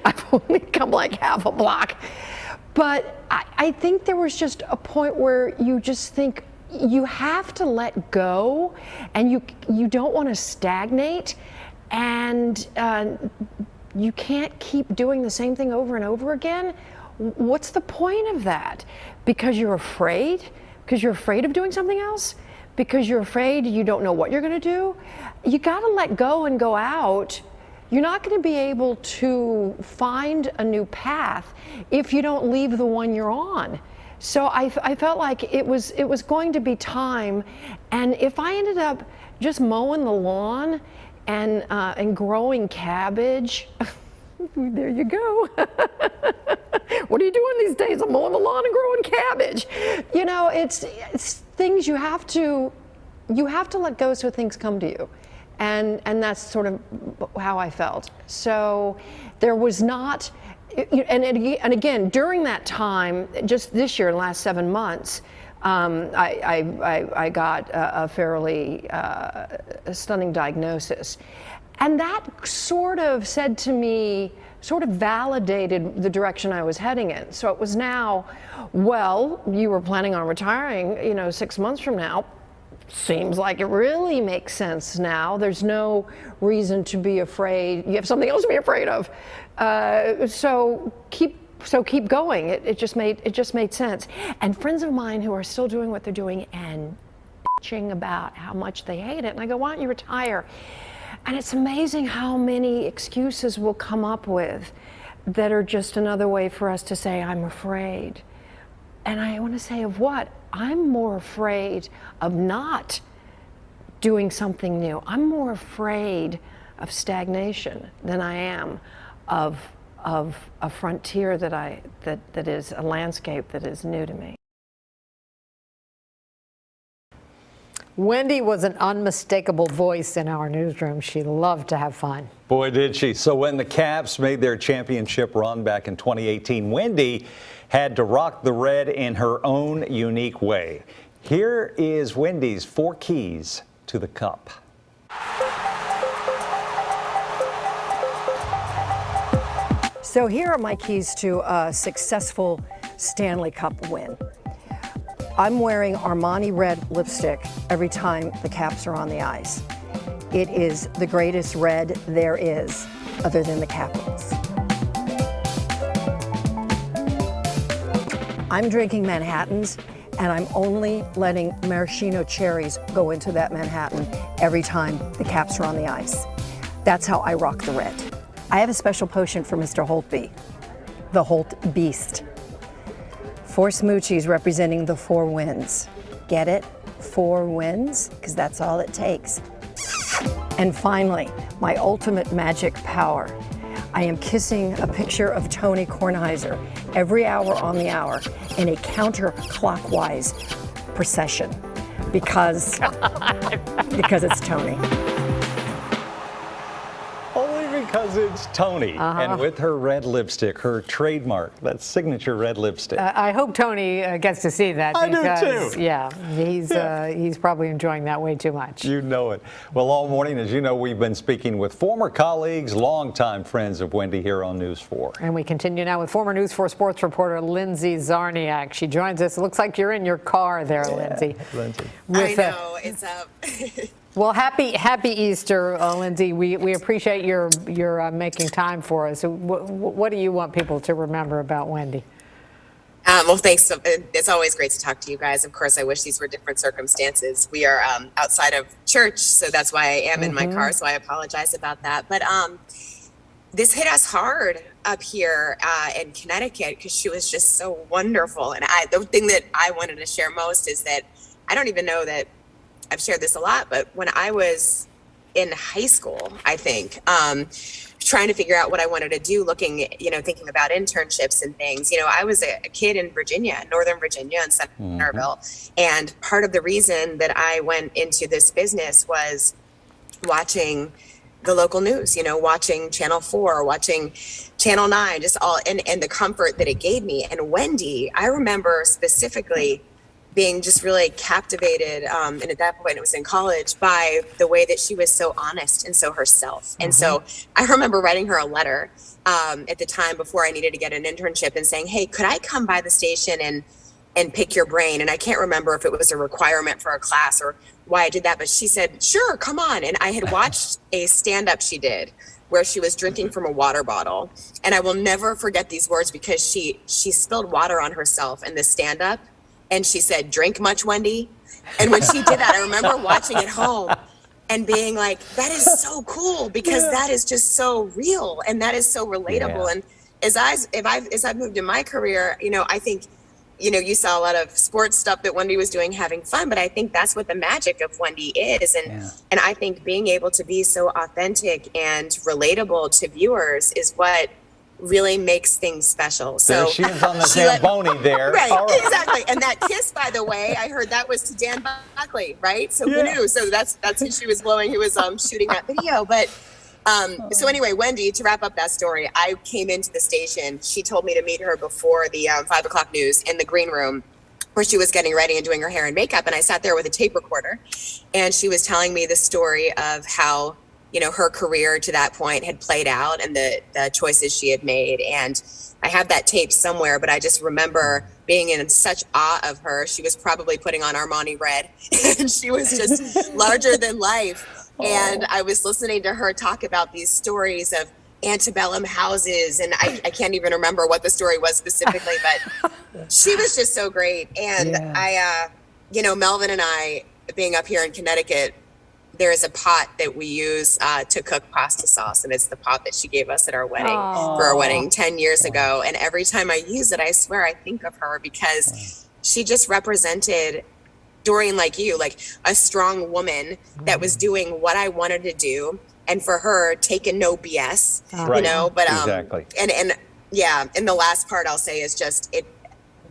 I've only come like half a block. But I think there was just a point where you just think you have to let go, and you don't want to stagnate, and you can't keep doing the same thing over and over again. What's the point of that? Because you're afraid? Because you're afraid of doing something else? Because you're afraid you don't know what you're going to do? You got to let go and go out. You're not going to be able to find a new path if you don't leave the one you're on. So I felt like it was going to be time, and if I ended up just mowing the lawn and growing cabbage, there you go. What are you doing these days? I'm mowing the lawn and growing cabbage. You know, it's things you have to let go so things come to you. And that's sort of how I felt. So there was not, and again, during that time, just this year, in the last 7 months, I got a fairly stunning diagnosis. And that sort of said to me, sort of validated the direction I was heading in. So it was now, well, you were planning on retiring, 6 months from now. Seems like it really makes sense now. There's no reason to be afraid. You have something else to be afraid of. So keep going. It just made sense. And friends of mine who are still doing what they're doing and bitching about how much they hate it, and I go, why don't you retire? And it's amazing how many excuses we'll come up with that are just another way for us to say, I'm afraid. And I want to say, of what? I'm more afraid of not doing something new. I'm more afraid of stagnation than I am of a frontier that is a landscape that is new to me. Wendy was an unmistakable voice in our newsroom. She loved to have fun. Boy, did she. So when the Caps made their championship run back in 2018, Wendy had to rock the red in her own unique way. Here is Wendy's 4 keys to the cup. So here are my keys to a successful Stanley Cup win. I'm wearing Armani red lipstick every time the Caps are on the ice. It is the greatest red there is, other than the Capitals. I'm drinking Manhattans, and I'm only letting maraschino cherries go into that Manhattan every time the Caps are on the ice. That's how I rock the red. I have a special potion for Mr. Holtby, the Holt Beast. 4 smoochies representing the 4 wins. Get it? 4 wins? Because that's all it takes. And finally, my ultimate magic power. I am kissing a picture of Tony Kornheiser every hour on the hour in a counterclockwise procession because it's Tony. Because it's Tony, and with her red lipstick, her trademark, that signature red lipstick. I hope Tony gets to see that. I because, do too. Yeah, he's probably enjoying that way too much. You know it. Well, all morning, as you know, we've been speaking with former colleagues, longtime friends of Wendy here on News 4. And we continue now with former News 4 sports reporter Lindsay Zarniak. She joins us. It looks like you're in your car there, Lindsay. I know, it's up. Well, happy Easter, Lindsay. We appreciate your making time for us. So what do you want people to remember about Wendy? Well, thanks. It's always great to talk to you guys. Of course, I wish these were different circumstances. We are outside of church, so that's why I am in my car, so I apologize about that. But this hit us hard up here in Connecticut because she was just so wonderful. And the thing that I wanted to share most is that I don't even know that I've shared this a lot, but when I was in high school, I think, trying to figure out what I wanted to do, thinking about internships and things, I was a kid in Virginia, Northern Virginia in Centerville. And part of the reason that I went into this business was watching the local news, watching Channel 4, watching Channel 9, just all, and the comfort that it gave me. And Wendy, I remember specifically being just really captivated, and at that point it was in college, by the way that she was so honest and so herself. And so I remember writing her a letter at the time before I needed to get an internship and saying, hey, could I come by the station and pick your brain? And I can't remember if it was a requirement for a class or why I did that, but she said, sure, come on. And I had watched a stand-up she did where she was drinking from a water bottle. And I will never forget these words because she spilled water on herself in the stand-up. And she said, drink much, Wendy? And when she did that, I remember watching at home and being like, that is so cool because that is just so real and that is so relatable. And as I've moved in my career, I think, you saw a lot of sports stuff that Wendy was doing, having fun, but I think that's what the magic of Wendy is. And I think being able to be so authentic and relatable to viewers is what really makes things special. So there she is on the Zamboni there. Right, exactly. And that kiss, by the way, I heard that was to Dan Buckley, right? So who knew? So that's who she was blowing, who was shooting that video. But so anyway, Wendy, to wrap up that story, I came into the station. She told me to meet her before the 5 o'clock news in the green room where she was getting ready and doing her hair and makeup. And I sat there with a tape recorder and she was telling me the story of how her career to that point had played out and the choices she had made. And I have that tape somewhere, but I just remember being in such awe of her. She was probably putting on Armani red and she was just larger than life. And I was listening to her talk about these stories of antebellum houses. And I can't even remember what the story was specifically, but she was just so great. And Melvin and I, being up here in Connecticut, there is a pot that we use to cook pasta sauce, and it's the pot that she gave us at our wedding for our wedding 10 years ago. And every time I use it, I swear I think of her because she just represented Doreen, like you, like a strong woman that was doing what I wanted to do. And for her, taking no BS, Right. you know, but, Exactly. and yeah, and the last part I'll say is just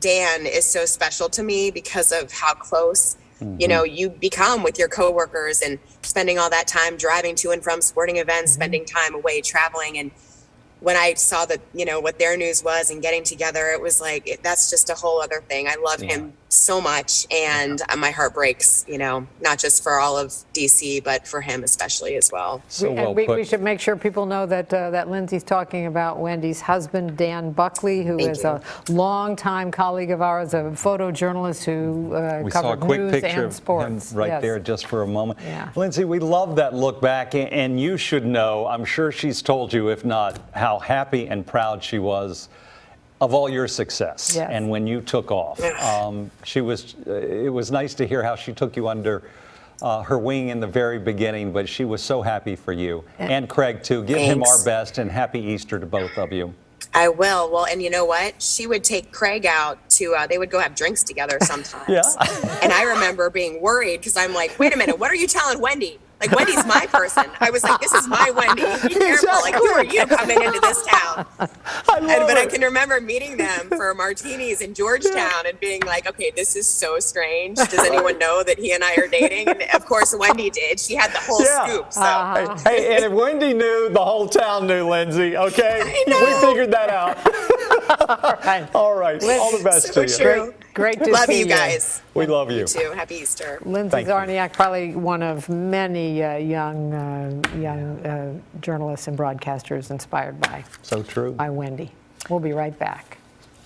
Dan is so special to me because of how close, you know, you become with your coworkers and spending all that time driving to and from sporting events, spending time away traveling. And when I saw that, you know, what their news was and getting together, it was like, that's just a whole other thing. I love him so much. And my heart breaks, you know, not just for all of DC, but for him especially as well. So well we put. should make sure people know that that Lindsay's talking about Wendy's husband, Dan Buckley, who is a longtime colleague of ours, a photojournalist who We saw a covered quick news picture and of sports. him right Yes. there just for a moment. Yeah. Lindsay, we love that look back, and you should know, I'm sure she's told you, if not, how happy and proud she was of all your success. Yes. And when you took off, it was nice to hear how she took you under her wing in the very beginning, but she was so happy for you. And Craig, too. Give him our best, and happy Easter to both of you. I will. Well, and you know what? She would take Craig out to, they would go have drinks together sometimes. And I remember being worried because I'm like, wait a minute, what are you telling Wendy? Like, Wendy's my person. I was like, this is my Wendy. Be careful. Like, who are you coming into this town? I can remember meeting them for martinis in Georgetown and being like, okay, this is so strange. Does anyone know that he and I are dating? And of course, Wendy did. She had the whole scoop. So. Hey, and if Wendy knew, the whole town knew, Lindsay, okay? We figured that out. All right. All the best to you. True. Great to love see you guys. We love you. You too. Happy Easter. Lindsay Zarniak, probably one of many young journalists and broadcasters inspired by Wendy. We'll be right back.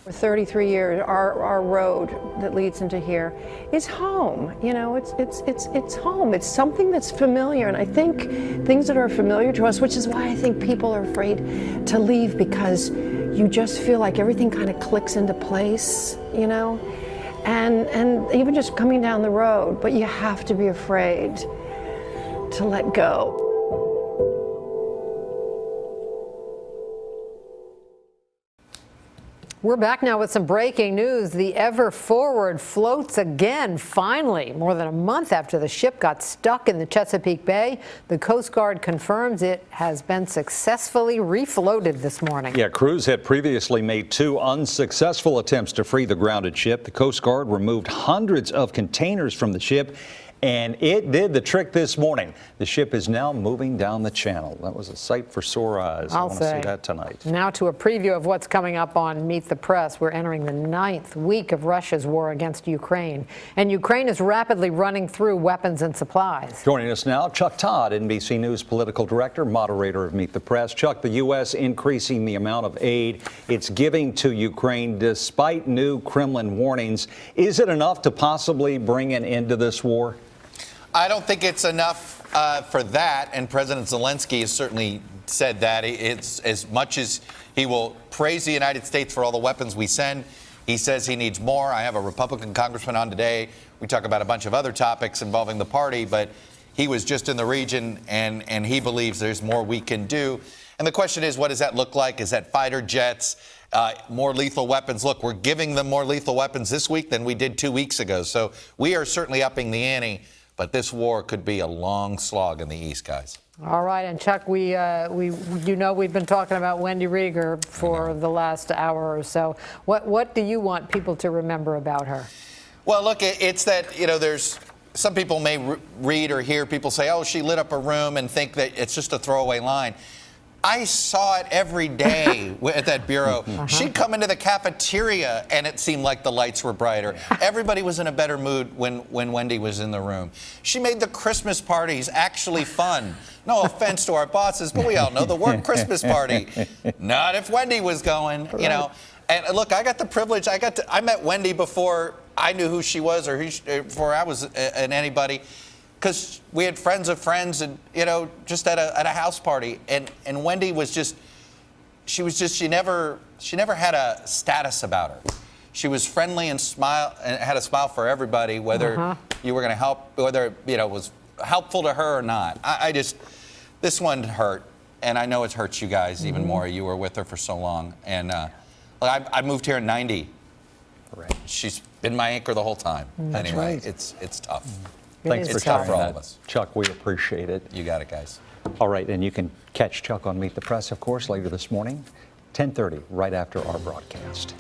For 33 years, our road that leads into here is home. You know, it's home. It's something that's familiar, and I think things that are familiar to us, which is why I think people are afraid to leave, because you just feel like everything kind of clicks into place, you know, and even just coming down the road, but you have to be afraid to let go. We're back now with some breaking news. The Ever Forward floats again, finally. More than a month after the ship got stuck in the Chesapeake Bay, the Coast Guard confirms it has been successfully refloated this morning. Yeah, crews had previously made 2 unsuccessful attempts to free the grounded ship. The Coast Guard removed hundreds of containers from the ship, and it did the trick this morning. The ship is now moving down the channel. That was a sight for sore eyes. I want to see that tonight. Now to a preview of what's coming up on Meet the Press. We're entering the 9th week of Russia's war against Ukraine, and Ukraine is rapidly running through weapons and supplies. Joining us now, Chuck Todd, NBC News political director, moderator of Meet the Press. Chuck, the U.S. increasing the amount of aid it's giving to Ukraine despite new Kremlin warnings. Is it enough to possibly bring an end to this war? I don't think it's enough for that, and President Zelensky has certainly said that. It's as much as he will praise the United States for all the weapons we send, he says he needs more. I have a Republican congressman on today. We talk about a bunch of other topics involving the party, but he was just in the region, and he believes there's more we can do. And the question is, what does that look like? Is that fighter jets, more lethal weapons? Look, we're giving them more lethal weapons this week than we did 2 weeks ago. So we are certainly upping the ante. But this war could be a long slog in the East, guys. All right, and Chuck, we've been talking about Wendy Rieger for the last hour or so. What do you want people to remember about her? Well, look, it's that, you know, there's some people may read or hear people say, oh, she lit up a room, and think that it's just a throwaway line. I saw it every day at that bureau. She'd come into the cafeteria and it seemed like the lights were brighter. Everybody was in a better mood when Wendy was in the room. She made the Christmas parties actually fun. No offense to our bosses, but we all know the word Christmas party. Not if Wendy was going, you know. And look, I got the privilege. I met Wendy before I knew who she was, or before I was anybody. Because we had friends of friends, and you know, just at a house party, and Wendy was just, she never had a status about her. She was friendly and had a smile for everybody, whether you were going to help, whether it was helpful to her or not. This one hurt, and I know it hurts you guys even more. You were with her for so long, and I moved here in '90. She's been my anchor the whole time. That's Anyway, right. it's tough. Thanks for It's tough sharing for all that, of us. Chuck. We appreciate it. You got it, guys. All right, and you can catch Chuck on Meet the Press, of course, later this morning, 10:30, right after our broadcast.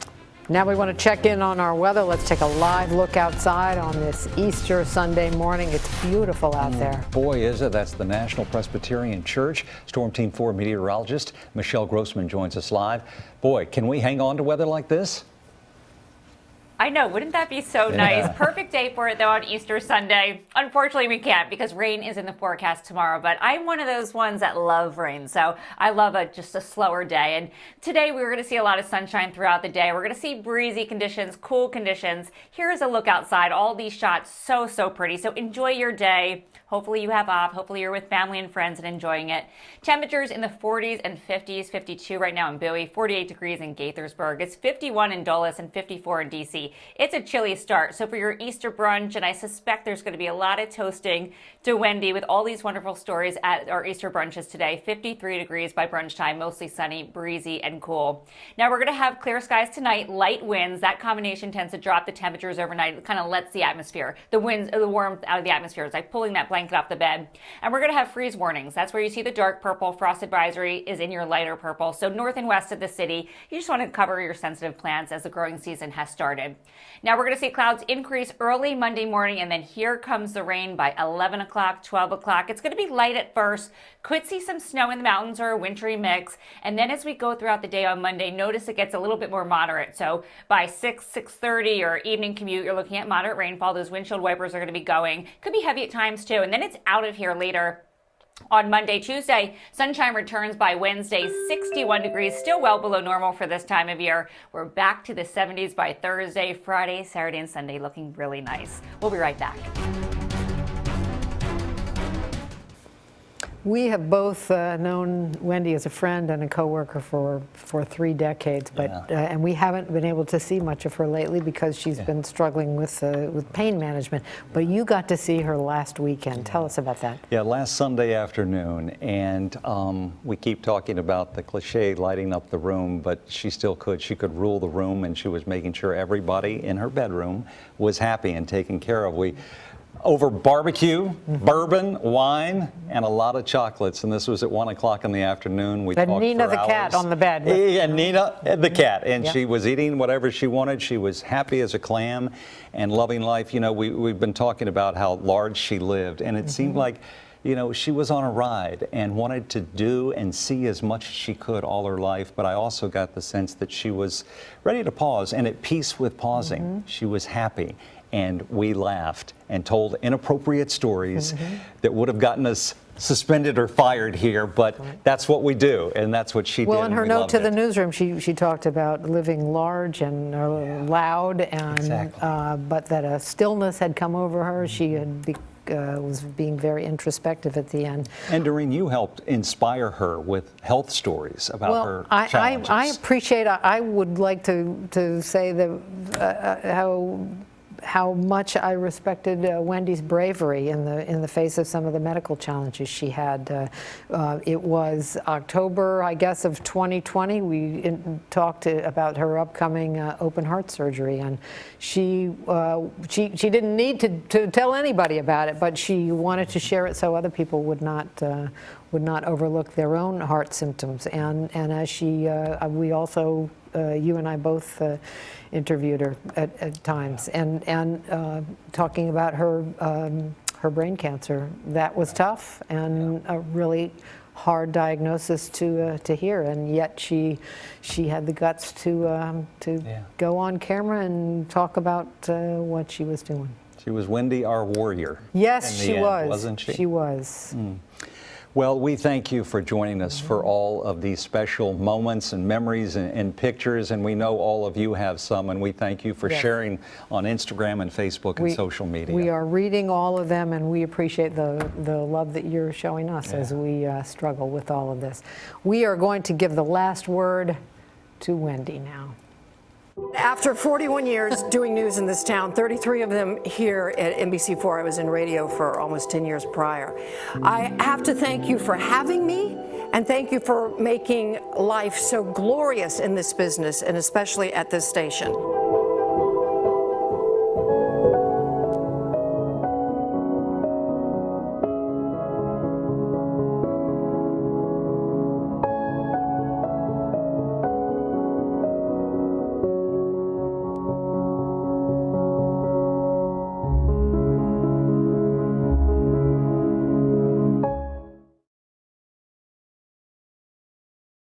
Now we want to check in on our weather. Let's take a live look outside on this Easter Sunday morning. It's beautiful out there. Boy, is it. That's the National Presbyterian Church. Storm Team 4 meteorologist Michelle Grossman joins us live. Boy, can we hang on to weather like this? I know, wouldn't that be so nice? Perfect day for it, though, on Easter Sunday. Unfortunately, we can't because rain is in the forecast tomorrow, but I'm one of those ones that love rain, so I love just a slower day. And today, we're going to see a lot of sunshine throughout the day. We're going to see breezy conditions, cool conditions. Here's a look outside. All these shots, so pretty. So enjoy your day. Hopefully you have off. Hopefully you're with family and friends and enjoying it. Temperatures in the 40s and 50s, 52 right now in Bowie, 48 degrees in Gaithersburg. It's 51 in Dulles and 54 in DC. It's a chilly start. So for your Easter brunch, and I suspect there's going to be a lot of toasting to Wendy with all these wonderful stories at our Easter brunches today. 53 degrees by brunch time, mostly sunny, breezy, and cool. Now we're going to have clear skies tonight, light winds. That combination tends to drop the temperatures overnight. It kind of lets the atmosphere, the winds, the warmth out of the atmosphere. It's like pulling that blanket off the bed. And we're going to have freeze warnings. That's where you see the dark purple. Frost advisory is in your lighter purple. So north and west of the city, you just want to cover your sensitive plants as the growing season has started. Now we're going to see clouds increase early Monday morning, and then here comes the rain by 11 o'clock, 12 o'clock. It's going to be light at first. Could see some snow in the mountains or a wintry mix. And then as we go throughout the day on Monday, notice it gets a little bit more moderate. So by 6:30 or evening commute, you're looking at moderate rainfall. Those windshield wipers are going to be going. Could be heavy at times too. And then it's out of here later. On Monday, Tuesday, sunshine returns by Wednesday, 61 degrees, still well below normal for this time of year. We're back to the 70s by Thursday, Friday, Saturday, and Sunday, looking really nice. We'll be right back. We have both known Wendy as a friend and a coworker for 3 decades, but and we haven't been able to see much of her lately because she's been struggling with pain management. But you got to see her last weekend. Tell us about that. Yeah, last Sunday afternoon, and we keep talking about the cliche lighting up the room, but she still could. She could rule the room, and she was making sure everybody in her bedroom was happy and taken care of. Over barbecue, bourbon, wine, and a lot of chocolates. And this was at 1 o'clock in the afternoon. We talked Nina for the hours. cat on the bed. Yeah, Nina the cat. And she was eating whatever she wanted. She was happy as a clam and loving life. You know, we've been talking about how large she lived. And it seemed like, you know, she was on a ride and wanted to do and see as much as she could all her life. But I also got the sense that she was ready to pause and at peace with pausing. She was happy. And we laughed and told inappropriate stories that would have gotten us suspended or fired here, but that's what we do, and that's what she did. Well, in her note to the newsroom, she talked about living large and loud, and but that a stillness had come over her. She had was being very introspective at the end. And Doreen, you helped inspire her with health stories about her challenges. I appreciate. I would like to say that how much I respected Wendy's bravery in the face of some of the medical challenges she had. It was October, I guess, of 2020. We talked about her upcoming open heart surgery, and she didn't need to tell anybody about it, but she wanted to share it so other people would not overlook their own heart symptoms. And as we also, you and I both interviewed her at times, and talking about her brain cancer. That was tough and a really hard diagnosis to hear, and yet she had the guts to go on camera and talk about what she was doing. She was Wendy, our warrior. Yes, she was. Wasn't she? She was. Well, we thank you for joining us for all of these special moments and memories and pictures, and we know all of you have some, and we thank you for sharing on Instagram and Facebook and social media. We are reading all of them, and we appreciate the love that you're showing us as we struggle with all of this. We are going to give the last word to Wendy now. After 41 years doing news in this town, 33 of them here at NBC4, I was in radio for almost 10 years prior. I have to thank you for having me, and thank you for making life so glorious in this business, and especially at this station.